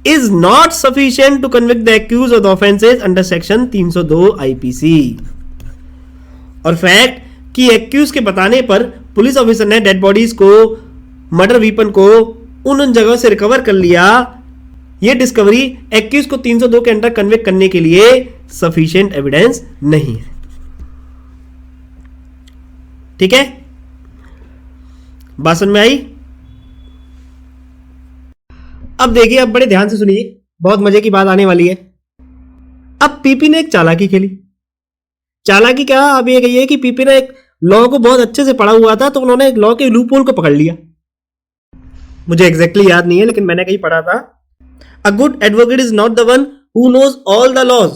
is not sufficient to convict the accused of the offences under section 302 IPC. और फैक्ट कि एक्यूज के बताने पर पुलिस ऑफिसर ने डेड बॉडीज को, मर्डर वीपन को उन जगहों से रिकवर कर लिया, यह डिस्कवरी एक्यूज को 302 के अंडर कन्विक्ट करने के लिए सफिशिएंट एविडेंस नहीं है. ठीक है, बात समझ में आई? अब देखिए, अब बड़े ध्यान से सुनिए, बहुत मजे की बात आने वाली है. अब पीपी ने एक चालाकी खेली. चालाकी क्या? अब ये कहिए कि पीपी ने एक लॉ को बहुत अच्छे से पढ़ा हुआ था, तो उन्होंने एक लॉ के लूप होल को पकड़ लिया. मुझे एग्जैक्टली याद नहीं है, लेकिन मैंने कहीं पढ़ा था, a good advocate is not the one who knows all the laws,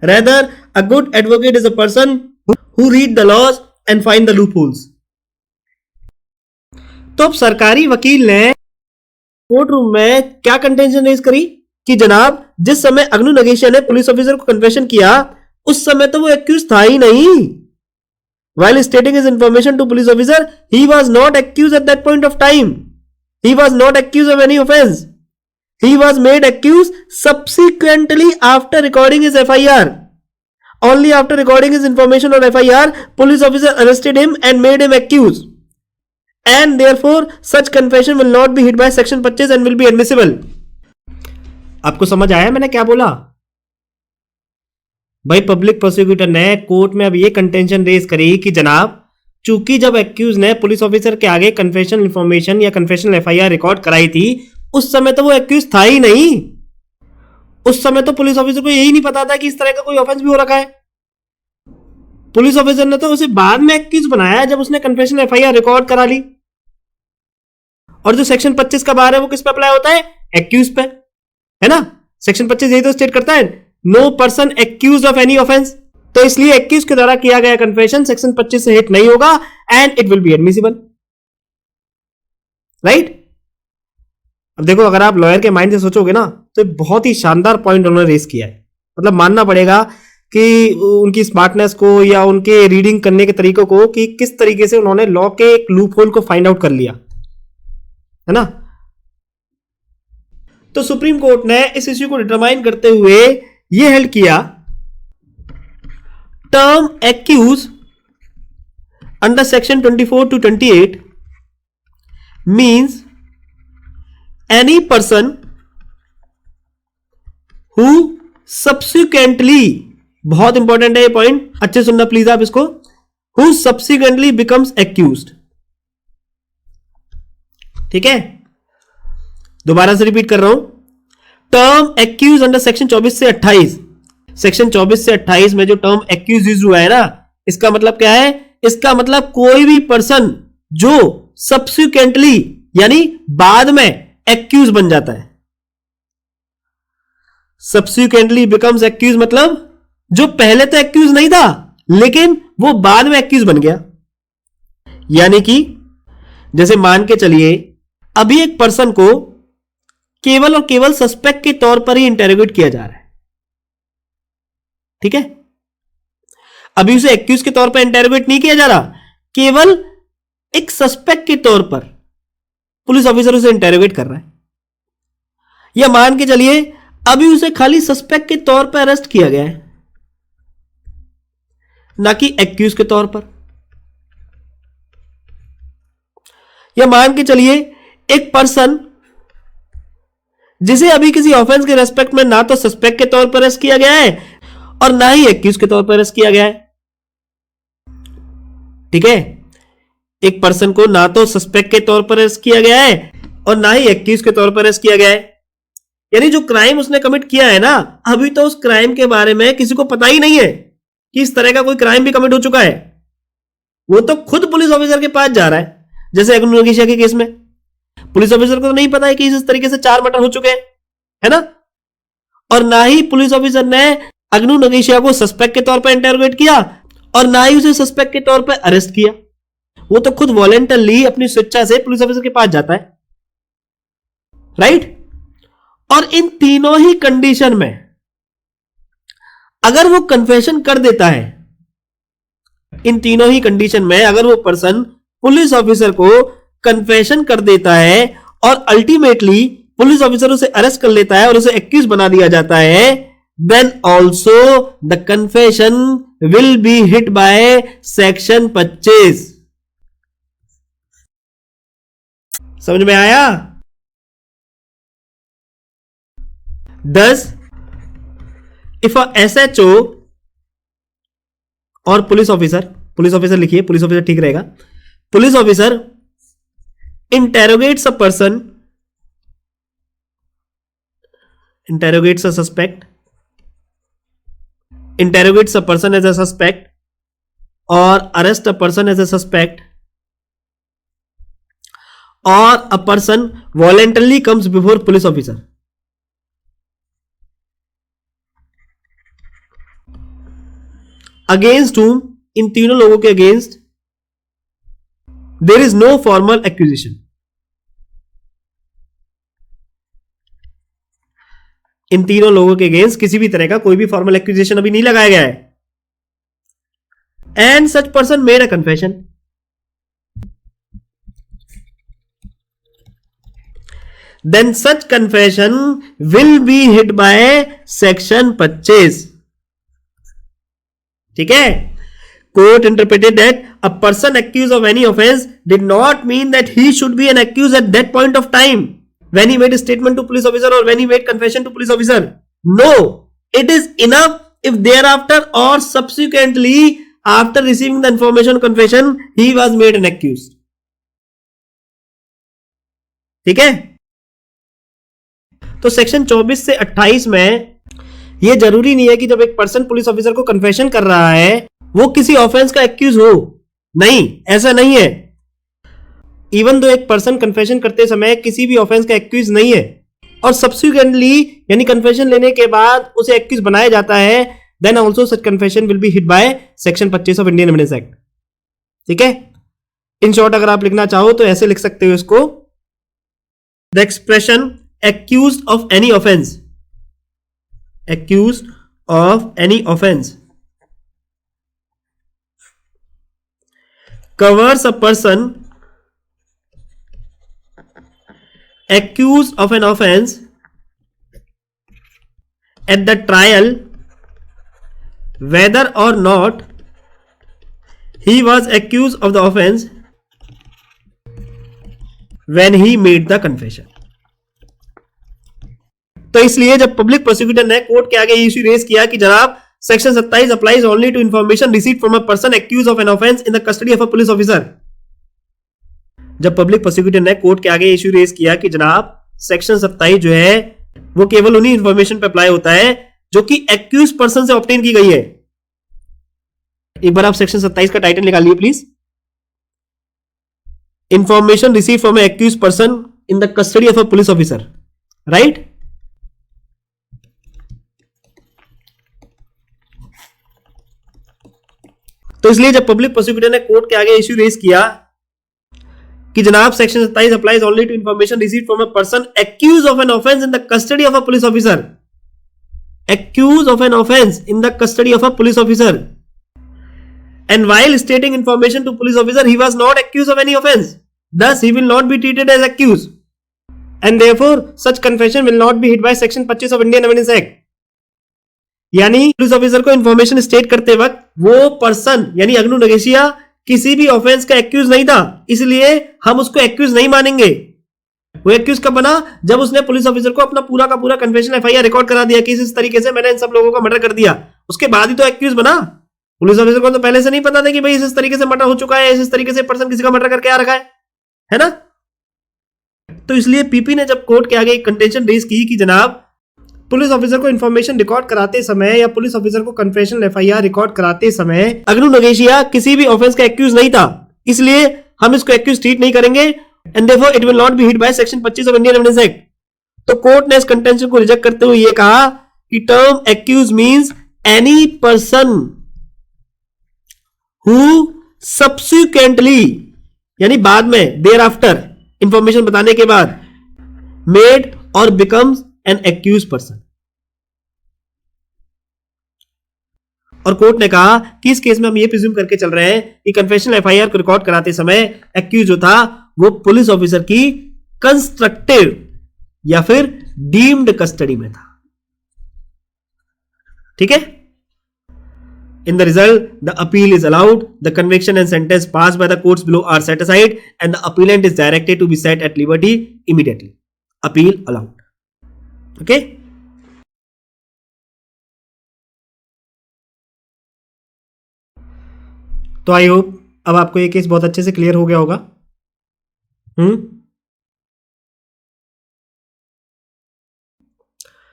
rather a good advocate is a person who read the laws and find the loopholes. तो अब सरकारी वकील ने कोर्ट रूम में क्या कंटेंशन रेज करी कि जनाब, जिस समय अग्नु नगेशिया ने पुलिस ऑफिसर को कन्फेशन किया उस समय तो वो एक्यूज था ही नहीं. While stating his information to police officer, he was not accused at that point of time. He was not accused of any offense. He was made accused subsequently after recording his FIR. Only after recording his information on FIR, police officer arrested him and made him accused. And therefore, such confession will not be hit by section 25 and will be admissible. आपको समझ आया मैंने क्या बोला? भाई, पब्लिक प्रोसिक्यूटर ने कोर्ट में अब ये कंटेंशन रेज करी कि जनाब, चूंकि जब एक्यूज ने पुलिस ऑफिसर के आगे कन्फेशन इंफॉर्मेशन या कन्फेशनल एफआईआर रिकॉर्ड कराई थी, उस समय तो वो एक्यूज था ही नहीं. उस समय तो पुलिस ऑफिसर को यही नहीं पता था कि इस तरह का कोई ऑफेंस भी हो रखा है. पुलिस ऑफिसर ने तो उसे बाद में एक्यूज बनाया जब उसने कन्फेशनल एफआईआर रिकॉर्ड करा ली. और जो सेक्शन 25 का बार है वो किस पे अप्लाई होता है? एक्यूज पे, है ना? सेक्शन 25 यही तो स्टेट करता है, no person accuse of any offence. तो इसलिए एक्यूज के द्वारा किया गया कन्फेशन सेक्शन 25 से हिट नहीं होगा and it will B admissible. Right? अब देखो, अगर आप लॉयर के माइंड से सोचोगे ना, तो बहुत ही शानदार पॉइंट उन्होंने रेस किया है. मतलब मानना पड़ेगा कि उनकी स्मार्टनेस को या उनके रीडिंग करने के तरीकों को, कि किस तरीके से उन्होंने लॉ के एक लूप होल को फाइंड आउट कर लिया, है ना? तो सुप्रीम कोर्ट ने इस इश्यू को डिटरमाइन करते हुए यह हेल्ड किया, term accuse under section 24 to 28 means any person who subsequently, बहुत इंपॉर्टेंट है ये पॉइंट, अच्छे सुनना प्लीज आप इसको, हु सब्सिक्वेंटली बिकम्स एक्यूज्ड. ठीक है, दोबारा से रिपीट कर रहा हूं, टर्म एक्यूज अंडर सेक्शन 24 से 28, सेक्शन 24 से 28 में जो टर्म एक्यूज यूज हुआ है ना, इसका मतलब क्या है? इसका मतलब कोई भी पर्सन जो सब्सिक्वेंटली यानी बाद में एक्यूज बन जाता है. सब्सिक्वेंटली बिकम्स एक्यूज मतलब जो पहले तो एक्यूज नहीं था लेकिन वो बाद में एक्यूज बन गया. यानी कि जैसे मान के चलिए, अभी एक पर्सन को केवल और केवल सस्पेक्ट के तौर पर ही इंटेरोगेट किया जा रहा है. ठीक है, अभी उसे एक्यूज के तौर पर इंटेरोगेट नहीं किया जा रहा, केवल एक सस्पेक्ट के तौर पर पुलिस ऑफिसर उसे इंटेरोगेट कर रहा है. या मान के चलिए अभी उसे खाली सस्पेक्ट के तौर पर अरेस्ट किया गया है, ना कि एक्यूज के तौर पर. या मान के चलिए एक पर्सन जिसे अभी किसी ऑफेंस के रेस्पेक्ट में ना तो सस्पेक्ट के तौर पर अरेस्ट किया गया है और ना ही एक्यूज के तौर पर अरेस्ट किया गया है. ठीक है, एक पर्सन को ना तो सस्पेक्ट के तौर पर अरेस्ट किया गया है और ना ही एक्यूज के तौर पर अरेस्ट किया गया है. यानी जो क्राइम उसने कमिट किया है ना, अभी तो उस क्राइम के बारे में किसी को पता ही नहीं है कि इस तरह का कोई क्राइम भी कमिट हो चुका है. वो तो खुद पुलिस ऑफिसर के पास जा रहा है. जैसे अग्नु नगेशिया के केस में पुलिस ऑफिसर को तो नहीं पता है कि इस तरीके से 4 मर्डर हो चुके हैं, है ना? और ना ही पुलिस ऑफिसर ने अग्नु नगेशिया को सस्पेक्ट के तौर पर इंटरोगेट किया और ना ही उसे सस्पेक्ट के तौर पर अरेस्ट किया. वो तो खुद वॉलेंटरली अपनी स्वेच्छा से पुलिस ऑफिसर के पास जाता है. राइट? और इन तीनों ही कंडीशन में अगर वो कन्फेशन कर देता है, इन तीनों ही कंडीशन में अगर वो पर्सन पुलिस ऑफिसर को कन्फेशन कर देता है और अल्टीमेटली पुलिस ऑफिसर उसे अरेस्ट कर लेता है और उसे एक्यूज बना दिया जाता है, then also the confession will be hit by section 25। समझ में आया? 10 इफ अ एसएचओ और पुलिस ऑफिसर लिखिए, पुलिस ऑफिसर ठीक रहेगा। Police officer interrogates a person, interrogates a suspect, interrogates a person as a suspect or arrest a person as a suspect, or a person voluntarily comes before police officer, against whom, इन तीनों लोगों के against there is no formal accusation. इन तीनों लोगों के अगेंस्ट किसी भी तरह का कोई भी फॉर्मल एक्यूजिशन अभी नहीं लगाया गया है। And such person made a confession, then such confession will be hit by section 25। ठीक है? Court interpreted that a person accused of any offense did not mean that he should be an accused at that point of time when he made a statement to police officer or when he made confession to police officer. No, it is enough if thereafter or subsequently after receiving the information confession he was made an accused. ठीक है? तो सेक्शन 24 से 28 में यह जरूरी नहीं है कि जब एक पर्सन पुलिस ऑफिसर को कन्फेशन कर रहा है वो किसी ऑफेंस का एक्यूज हो। नहीं, ऐसा नहीं है। इवन दो एक पर्सन कन्फेशन करते समय किसी भी ऑफेंस का एक्यूज नहीं है और सब्सिक्वेंटली यानी कन्फेशन लेने के बाद उसे एक्यूज बनाया जाता है, then also such confession will be hit by section 25 of Indian evidence act. ठीक है? इन शॉर्ट अगर आप लिखना चाहो तो ऐसे लिख सकते हो इसको, the expression accused of any offense, accused of any offense covers a person accused of an offense at the trial whether or not he was accused of the offense when he made the confession। तो इसलिए जब पब्लिक प्रोसिक्यूटर ने कोर्ट के आगे इश्यू रेज किया कि जनाब section 27 applies only to information received from a person accused of an offence in the custody of a police officer, जब पब्लिक प्रोसिक्यूटर ने कोर्ट के आगे इश्यू रेज किया कि जनाब सेक्शन 27 जो है वो केवल उन्हीं इंफॉर्मेशन पे अप्लाई होता है जो कि एक्यूज पर्सन से ऑब्टेन की गई है। एक बार आप सेक्शन 27 का टाइटल निकालिए please, information receive from a accuse person in the custody of a police officer, right? तो इसलिए जब पब्लिक प्रोसिक्यूटर ने कोर्ट के आगे इश्यू रेज किया कि जनाब section 27 applies only to information received from a person accused of an offence in the custody of a police officer, accused of an offence in the custody of a police officer, and while stating information to police officer he was not accused of any offence, thus he will not be treated as accused and therefore such confession will not be hit by section 25 of Indian Evidence Act। यानी पुलिस ऑफिसर को इंफॉर्मेशन स्टेट करते वक्त वो पर्सन यानी अग्नु नगेशिया किसी भी ऑफेंस का एक्यूज नहीं था, इसलिए हम उसको एक्यूज नहीं मानेंगे। वो एक्यूज कब बना? जब उसने पुलिस ऑफिसर को अपना पूरा का पूरा कन्फेशन एफआईआर रिकॉर्ड करा दिया कि इस तरीके से मैंने इन सब लोगों का मर्डर कर दिया, उसके बाद ही तो एक्यूज बना। पुलिस ऑफिसर को तो पहले से नहीं पता था कि भाई इस तरीके से मर्डर हो चुका है, इस तरीके से पर्सन किसी का मर्डर करके आ रखा है ना? तो इसलिए पीपी ने जब कोर्ट के आगे एक कंटेंशन रेज की कि जनाब पुलिस ऑफिसर को इंफॉर्मेशन रिकॉर्ड कराते समय या पुलिस ऑफिसर को कन्फेशन एफआईआर रिकॉर्ड कराते समय अग्नु नगेशिया किसी भी ऑफेंस का एक्यूज नहीं था, इसलिए हम इसको एक्यूज ट्रीट नहीं करेंगे and therefore it will not B hit by section 25 of Indian evidence act. तो कोर्ट ने इस कंटेंशन को रिजेक्ट करते हुए यह कहा कि term accuse means any person who subsequently यानी बाद में देयर आफ्टर इंफॉर्मेशन बताने के बाद मेड और बिकम्स एन एक्यूज पर्सन। और कोर्ट ने कहा कि इस केस में हम ये प्रिज्यूम करके चल रहे हैं कि कन्फेशनल एफआईआर को रिकॉर्ड कराते समय एक्यूज जो था वो पुलिस ऑफिसर की कंस्ट्रक्टिव या फिर डीम्ड कस्टडी में था। ठीक है। In the result, the appeal is allowed, the conviction and sentence passed by the courts below are set aside, and the appellant is directed to be set at liberty immediately. Appeal allowed. Okay? तो आई होप अब आपको ये केस बहुत अच्छे से क्लियर हो गया होगा।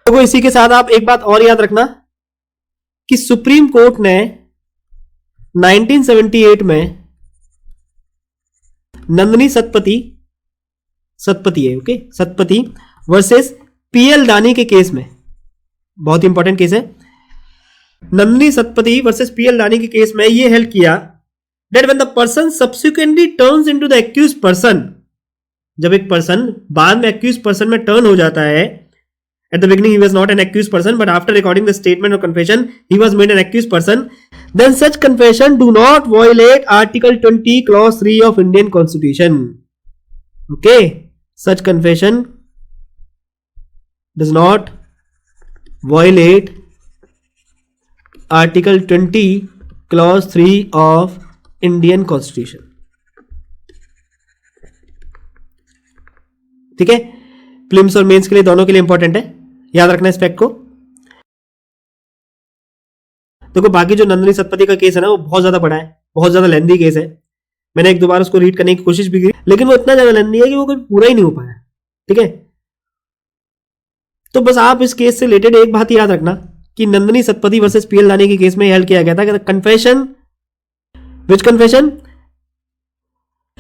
तो इसी के साथ आप एक बात और याद रखना कि सुप्रीम कोर्ट ने 1978 में नंदिनी सतपथी है, ओके, सतपथी वर्सेस पीएल दानी के केस में, बहुत इंपॉर्टेंट केस है, नंदिनी सतपथी वर्सेस पीएल दानी के केस में यह हेल्प किया that when the person subsequently turns into the accused person, जब एक पर्सन बाद में accused person में टर्न हो जाता है, at the beginning he was not an accused person but after recording the statement or confession he was made an accused person, then such confession do not violate article 20 clause 3 of Indian constitution. Okay, such confession does not violate article 20 clause 3 of Indian constitution. ठीक है, प्रीलिम्स और मेंस के लिए दोनों के लिए इंपॉर्टेंट है, याद रखना इस फैक्ट को। देखो बाकी जो नंदिनी सतपथी का केस है ना वो बहुत ज्यादा बड़ा है, बहुत ज्यादा लेंथी केस है। मैंने एक दो बार उसको रीड करने की कोशिश भी की लेकिन वो इतना ज्यादा लेंथी है कि वो कभी पूरा ही नहीं हो पाया। ठीक है, तो बस आप इस केस से रिलेटेड एक बात याद रखना कि नंदिनी सतपथी वर्सेस पीएल दानी के केस में हेल्प किया गया था कि confession, which confession,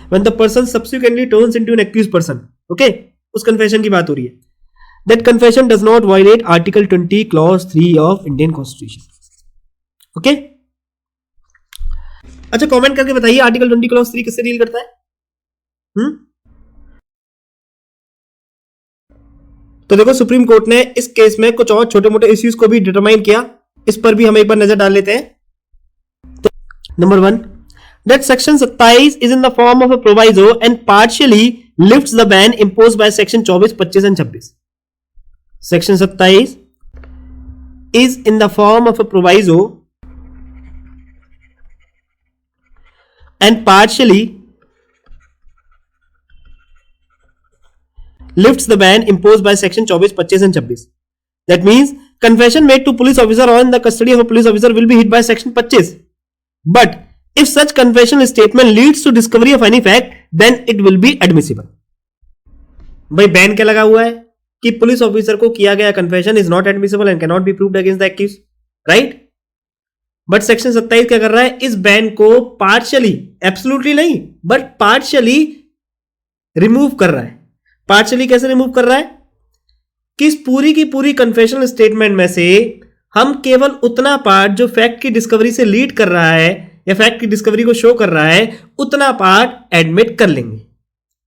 when the person subsequently turns into an accused person, okay, उस कन्फेशन की बात हो रही है। that confession does not violate article 20 clause 3 of Indian constitution. okay, अच्छा कमेंट करके बताइए आर्टिकल 20 क्लॉज 3 किससे डील करता है? तो देखो सुप्रीम कोर्ट ने इस केस में कुछ और छोटे मोटे इश्यूज को भी डिटरमाइन किया, इस पर भी हम एक बार नजर डाल लेते हैं। तो number 1, that section 27 is in the form of a proviso and partially lifts the ban imposed by section 24, 25 and 26. Section 27 is in the form of a proviso and partially lifts the ban imposed by section 24, 25 and 26. That means confession made to police officer or in the custody of a police officer will be hit by section 25. But if such confessional statement leads to discovery of any fact, then it will be admissible. भाई बैन क्या लगा हुआ है कि पुलिस ऑफिसर को किया गया confession is not admissible and can not be proved against the accuse, right? But section 27 क्या कर रहा है, इस बैन को पार्शियली, एब्सोल्युटली नहीं बट पार्शियली रिमूव कर रहा है। पार्शियली कैसे रिमूव कर रहा है कि इस पूरी की पूरी कन्फेशनल स्टेटमेंट में से हम केवल उतना पार्ट जो फैक्ट की डिस्कवरी से लीड कर रहा है या फैक्ट की डिस्कवरी को शो कर रहा है उतना पार्ट एडमिट कर लेंगे।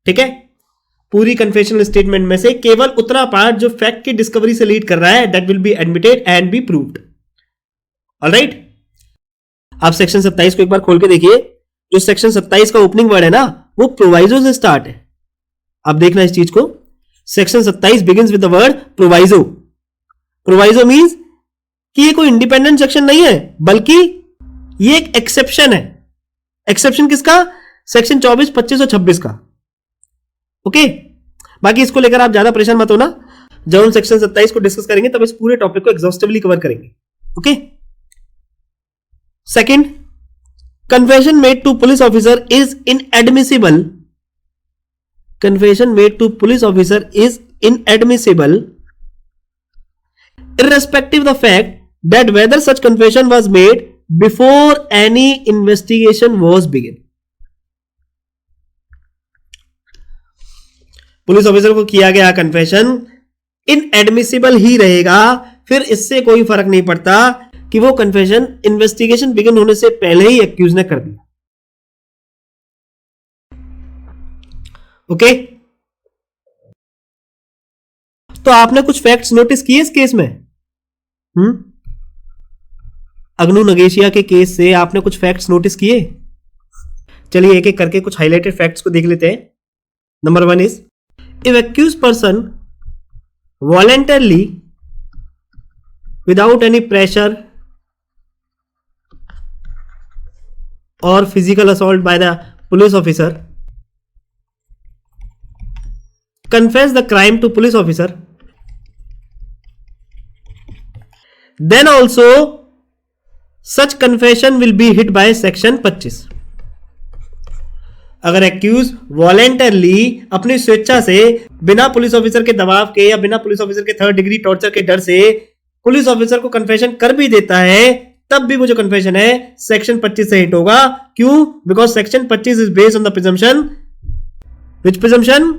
ठीक है, पूरी कन्फेशनल स्टेटमेंट में से केवल उतना पार्ट जो फैक्ट की डिस्कवरी से लीड कर रहा है that will be admitted and be proved. Alright, आप सेक्शन 27 को एक बार खोल के देखिए। जो सेक्शन 27 का ओपनिंग वर्ड है ना वो प्रोवाइजो से स्टार्ट है। आप देखना इस चीज को, section 27 begins with the word proviso. Proviso means कि ये कोई इंडिपेंडेंट सेक्शन नहीं है बल्कि ये एक एक्सेप्शन है। एक्सेप्शन किसका? सेक्शन 24, 25 और 26 का। ओके, बाकी इसको लेकर आप ज्यादा परेशान मत होना, जब हम सेक्शन 27 को डिस्कस करेंगे तब इस पूरे टॉपिक को एग्जॉस्टिवली कवर करेंगे। Okay, second, confession made to police officer is inadmissible. Confession made to police officer is inadmissible irrespective of the fact that whether such confession was made before any investigation was begin. Police officer को किया गया कन्फेशन इनएडमिसिबल ही रहेगा, फिर इससे कोई फर्क नहीं पड़ता कि वो कन्फेशन इन्वेस्टिगेशन बिगिन होने से पहले ही एक्यूज ने कर दिया। ओके, तो आपने कुछ फैक्ट्स नोटिस किए इस केस में? अग्नू नगेशिया के केस से आपने कुछ फैक्ट्स नोटिस किए? चलिए एक एक करके कुछ हाईलाइटेड फैक्ट्स को देख लेते हैं। Number 1 is, if accused person voluntarily without any pressure or physical assault by the police officer confess the crime to police officer, then also such confession will be hit by section 25। अगर एक्यूज वॉलेंटरली अपनी स्वेच्छा से बिना पुलिस ऑफिसर के दबाव के या बिना पुलिस ऑफिसर के 3rd डिग्री टॉर्चर के डर से पुलिस ऑफिसर को कन्फेशन कर भी देता है, तब भी वो जो कन्फेशन है सेक्शन 25 से हिट होगा। क्यों? Because section 25 is based on the presumption, which presumption?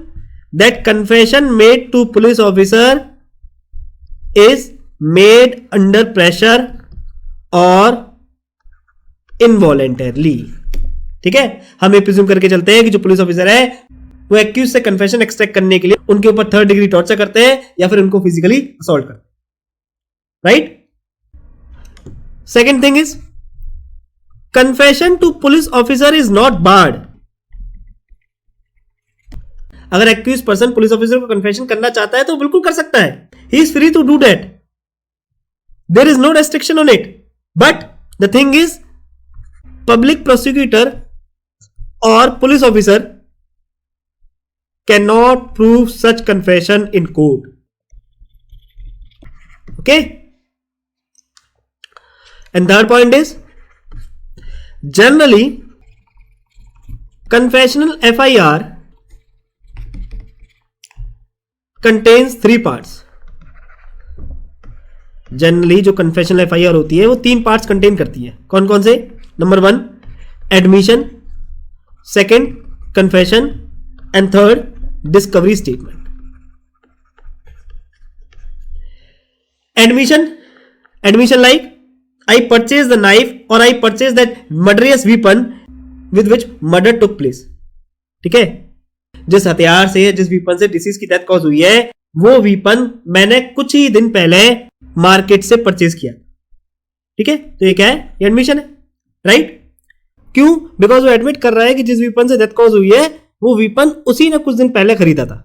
That confession made to police officer is made under pressure और इनवॉलेंटरली। ठीक है, हम ये प्रिज्यूम करके चलते हैं कि जो पुलिस ऑफिसर है वो एक्यूज से कन्फेशन एक्सट्रैक्ट करने के लिए उनके ऊपर 3rd डिग्री टॉर्चर करते हैं या फिर उनको फिजिकली असॉल्ट करते हैं। Right? Second thing is, confession to police officer is not barred। अगर एक्यूज पर्सन पुलिस ऑफिसर को कन्फेशन करना चाहता है तो बिल्कुल कर सकता है। He is free to do that। There is no restriction on it। But the thing is, public prosecutor or police officer cannot prove such confession in court। Okay? And third point is, generally confessional FIR contains 3 parts। Generally जो कन्फेशनल FIR होती है वो 3 पार्ट्स कंटेन करती है। कौन कौन से? Number 1 admission, 2nd confession and 3rd discovery statement. Admission like I purchased the knife or I purchased that murderous weapon with which murder took place। ठीक है, जिस हथियार से, जिस वीपन से डिसीज की डेथ कॉज हुई है, वो वीपन मैंने कुछ ही दिन पहले मार्केट से परचेज किया। ठीक है, तो ये क्या है? ये एडमिशन है। राइट? क्यों? बिकॉज वो एडमिट कर रहा है कि जिस वीपन से डेथ कॉज हुई है वो वीपन उसी ने कुछ दिन पहले खरीदा था।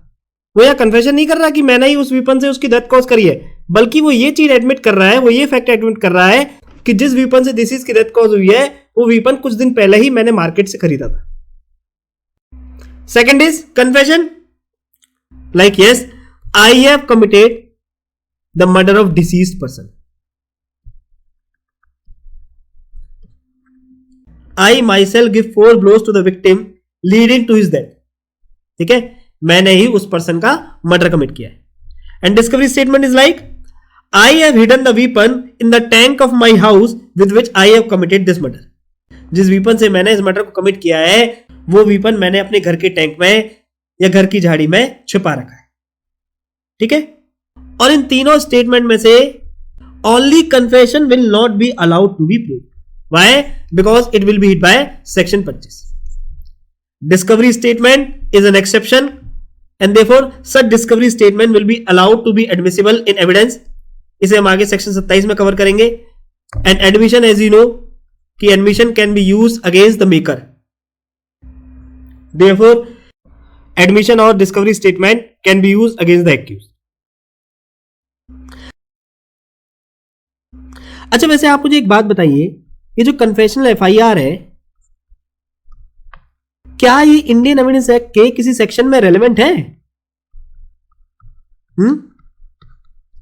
वो यह कन्फेशन नहीं कर रहा कि मैंने ही उस वीपन से उसकी डेथ कॉज करी है, बल्कि वो ये चीज एडमिट कर रहा है, वो ये फैक्ट एडमिट कर रहा है कि जिस वीपन से डिसीज की डेथ कॉज हुई है वो वीपन कुछ दिन पहले ही मैंने मार्केट से खरीदा था। Second is confession like, yes I have committed the murder of deceased person. I myself give 4 blows to the victim leading to his death. ठीक है, मैंने ही उस पर्सन का मर्डर कमिट किया है। And discovery statement is like, I have hidden the weapon in the tank of my house with which I have committed this murder। जिस वीपन से मैंने इस मर्डर को कमिट किया है वो वीपन मैंने अपने घर के टैंक में या घर की झाड़ी में छिपा रखा है। ठीक है, और इन तीनों स्टेटमेंट में से only confession will not be allowed to be proved। Why? Because it will be hit by section 25। Discovery statement is an exception and therefore such discovery statement will be allowed to be admissible in evidence। इसे हम आगे सेक्शन 27 में कवर करेंगे। And admission, as you know कि admission can be use against the maker, therefore admission और discovery statement can be use against the accused. अच्छा, वैसे आप मुझे एक बात बताइए, ये जो कन्फेशनल FIR है, क्या ये इंडियन एविडेंस एक्ट के किसी सेक्शन में रेलेवेंट है?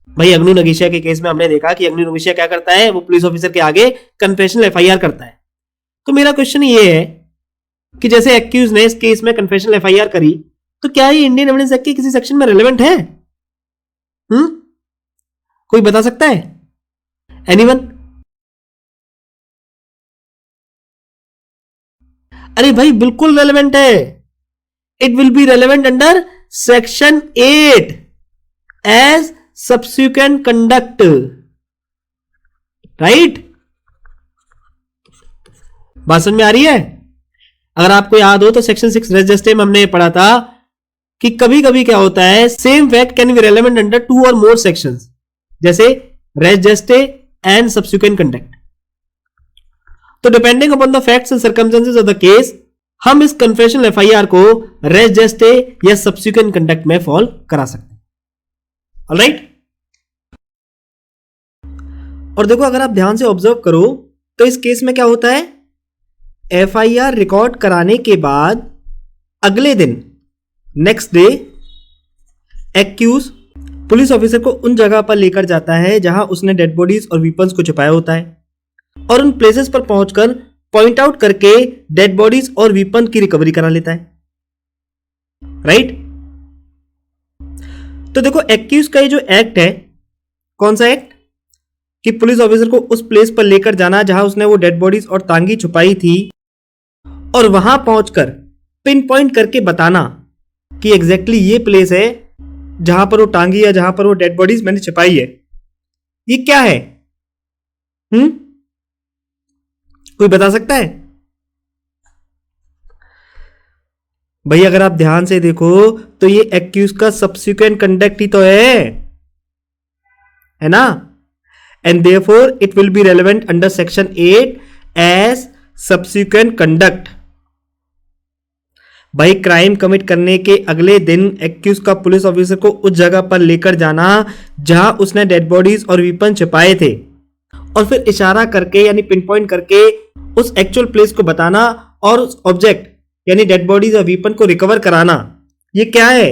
भाई अग्नू नगेशिया के केस में हमने देखा कि अग्नू नगेशिया क्या करता है, वो पुलिस ऑफिसर के आगे कन्फेशनल FIR करता है। तो मेरा क्वेश्चन ये है कि जैसे एक्यूज ने इस केस में कन्फेशनल FIR करी, तो क्या ये इंडियन एविडेंस एक्ट के किसी सेक्शन में रेलेवेंट है? कोई बता सकता है? एनीवन? अरे भाई बिल्कुल रेलेवेंट है। It will be relevant under section 8 as subsequent conduct। राइट? बात समझ में आ रही है? अगर आपको याद हो तो सेक्शन 6 रेस जस्टे में हमने पढ़ा था कि कभी कभी क्या होता है, same fact can be relevant under 2 और मोर सेक्शंस, जैसे res gestae and subsequent conduct. तो depending upon the facts and circumstances of the case हम इस कन्फेशनल एफआईआर को रेस जेस्टे या सब्सिक्वेंट कंडक्ट में फॉल करा सकते हैं। ऑलराइट। और देखो अगर आप ध्यान से ऑब्जर्व करो तो इस केस में क्या होता है, एफआईआर रिकॉर्ड कराने के बाद अगले दिन next day accuse police officer को उन जगह पर लेकर जाता है जहां उसने डेड बॉडीज और वीपन्स को छुपाया होता है और उन प्लेसेस पर पहुंचकर पॉइंट आउट करके डेड बॉडीज और वीपन की रिकवरी करा लेता है। राइट। तो देखो एक्यूज का ये जो एक्ट है, कौन सा एक्ट, कि पुलिस ऑफिसर को उस प्लेस पर लेकर जाना जहां उसने वो डेड बॉडीज और टांगी छुपाई थी और वहां पहुंचकर पिन पॉइंट करके बताना कि एग्जैक्टली ये प्लेस है जहां पर वो टांगी या जहां पर वो डेड बॉडीज मैंने छुपाई है। ये क्या है? कोई बता सकता है? भाई अगर आप ध्यान से देखो तो ये एक्यूज का सब्सिक्वेंट कंडक्ट ही तो है ना, and therefore it will be relevant under section 8 as subsequent conduct. भाई क्राइम कमिट करने के अगले दिन एक्यूज का पुलिस ऑफिसर को उस जगह पर लेकर जाना जहां उसने डेड बॉडीज और वीपन छिपाए थे और फिर इशारा करके यानी पिन पॉइंट करके उस एक्चुअल प्लेस को बताना और उस ऑब्जेक्ट यानी डेड बॉडीज और वीपन को रिकवर कराना, ये क्या है?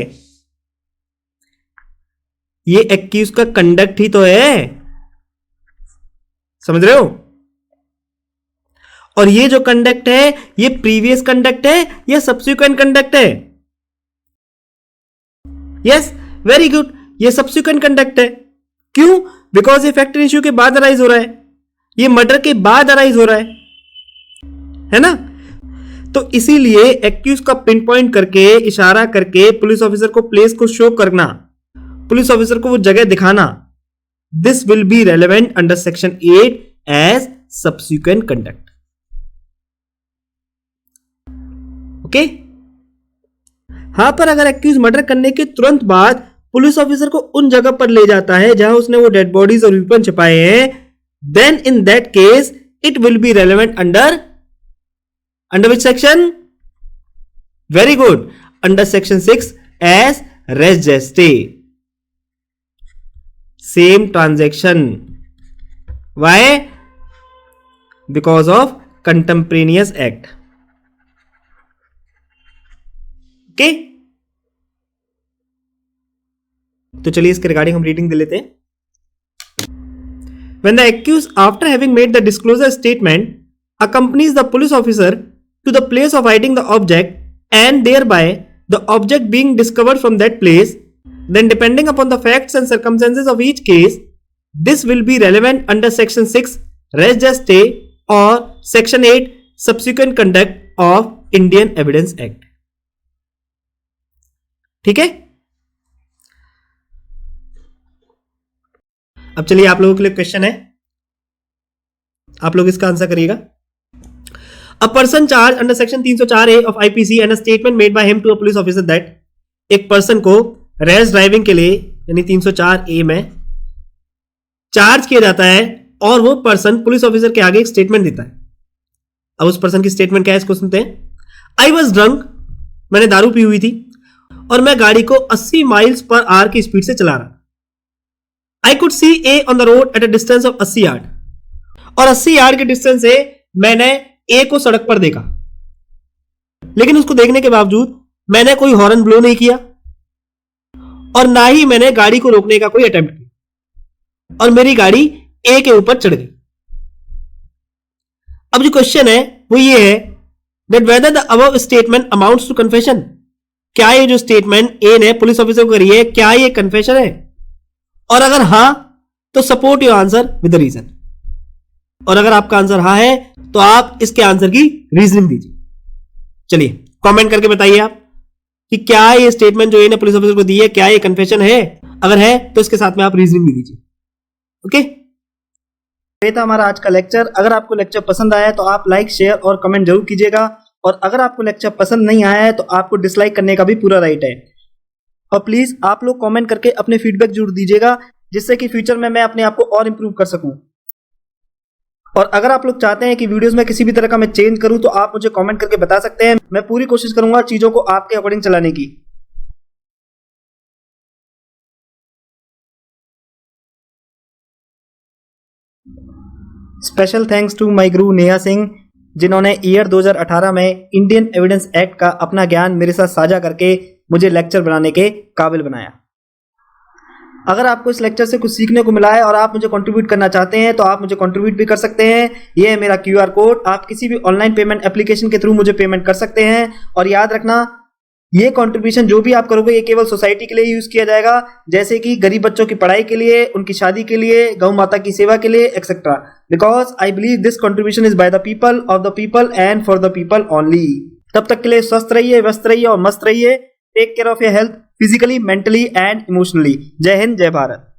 ये एक्यूज का कंडक्ट ही तो है। समझ रहे हो? और ये जो कंडक्ट है ये प्रीवियस कंडक्ट है या सब्सिक्वेंट कंडक्ट है? यस, वेरी गुड, ये सब्सिक्वेंट कंडक्ट है। क्यों? बिकॉज ये फैक्टर इश्यू के बाद अराइज हो रहा है, ये मर्डर के बाद अराइज हो रहा है ना। तो इसीलिए एक्यूज का पिन पॉइंट करके इशारा करके पुलिस ऑफिसर को प्लेस को शो करना, पुलिस ऑफिसर को वो जगह दिखाना, this will be relevant under section 8 as subsequent conduct. Okay. हां, पर अगर एक्यूज मर्डर करने के तुरंत बाद पुलिस ऑफिसर को उन जगह पर ले जाता है जहां उसने वो डेड बॉडीज और वीपन छिपाए हैं, then in that case it will be relevant under which section? Very good, under section 6 as res geste, same transaction. Why? Because of contemporaneous act. Okay? तो चलिए इसके रिगार्डिंग हम रीडिंग दे लेते हैं। When the accused, after having made the disclosure statement, accompanies the police officer to the place of hiding the object and thereby the object being discovered from that place, then depending upon the facts and circumstances of each case, this will be relevant under section 6 res geste or section 8 subsequent conduct of Indian Evidence Act. ठीक है। अब चलिए आप लोगों के लिए क्वेश्चन है, आप लोग इसका आंसर करिएगा। A person charged under section 304A of IPC and a statement made by him to a police officer that, एक पर्सन को रैश ड्राइविंग के लिए यानी 304A में चार्ज किया जाता है और वो पर्सन पुलिस ऑफिसर के आगे एक स्टेटमेंट देता है। अब उस पर्सन की स्टेटमेंट क्या है इसको सुनते हैं। आई वॉज ड्रंक, मैंने दारू पी हुई थी और मैं गाड़ी को 80 माइल्स पर आवर की स्पीड से चला रहा। I could see A on the road at a distance of 80 yard, और 80 यार्ड के डिस्टेंस से मैंने ए को सड़क पर देखा, लेकिन उसको देखने के बावजूद मैंने कोई हॉर्न ब्लो नहीं किया और ना ही मैंने गाड़ी को रोकने का कोई अटेम्प्ट किया और मेरी गाड़ी ए के ऊपर चढ़ गई। अब जो क्वेश्चन है वो ये है that whether the above statement amounts to confession, क्या ये जो स्टेटमेंट ए ने पुलिस ऑफिसर को करी है क्या ये कन्फेशन है, और अगर हां तो support your answer with the reason, और अगर आपका आंसर हाँ है तो आप इसके आंसर की रीजनिंग दीजिए। चलिए कमेंट करके बताइए आप कि क्या ये स्टेटमेंट जो ये पुलिस ऑफिसर को दी है क्या ये कन्फेशन है, अगर है तो इसके साथ में आप रीजनिंग भी दीजिए। ओके, ये था हमारा आज का लेक्चर। अगर आपको लेक्चर पसंद आया है तो आप लाइक शेयर और कमेंट जरूर कीजिएगा, और अगर आपको लेक्चर पसंद नहीं आया है तो आपको डिसलाइक करने का भी पूरा राइट है। और प्लीज आप लोग कमेंट करके अपने फीडबैक जरूर दीजिएगा जिससे कि फ्यूचर में मैं अपने आप को और इंप्रूव कर सकूं। और अगर आप लोग चाहते हैं कि वीडियोस में किसी भी तरह का मैं चेंज करूं तो आप मुझे कमेंट करके बता सकते हैं। मैं पूरी कोशिश करूंगा चीजों को आपके अकॉर्डिंग चलाने की। स्पेशल थैंक्स टू माय गुरु नेहा सिंह, जिन्होंने ईयर 2018 में इंडियन एविडेंस एक्ट का अपना ज्ञान मेरे साथ साझा करके मुझे लेक्चर बनाने के काबिल बनाया। अगर आपको इस लेक्चर से कुछ सीखने को मिला है और आप मुझे कंट्रीब्यूट करना चाहते हैं तो आप मुझे कंट्रीब्यूट भी कर सकते हैं। ये है मेरा क्यूआर कोड, आप किसी भी ऑनलाइन पेमेंट एप्लीकेशन के थ्रू मुझे पेमेंट कर सकते हैं। और याद रखना, ये कंट्रीब्यूशन जो भी आप करोगे ये केवल सोसाइटी के लिए यूज किया जाएगा, जैसे कि गरीब बच्चों की पढ़ाई के लिए, उनकी शादी के लिए, गौ माता की सेवा के लिए, etcetera. Because I believe this contribution is by the people, of the people and for the people only. तब तक के लिए स्वस्थ रहिए, व्यस्त रहिए और मस्त रहिए। Take care of your health, physically, mentally and emotionally. जय हिंद, जय भारत।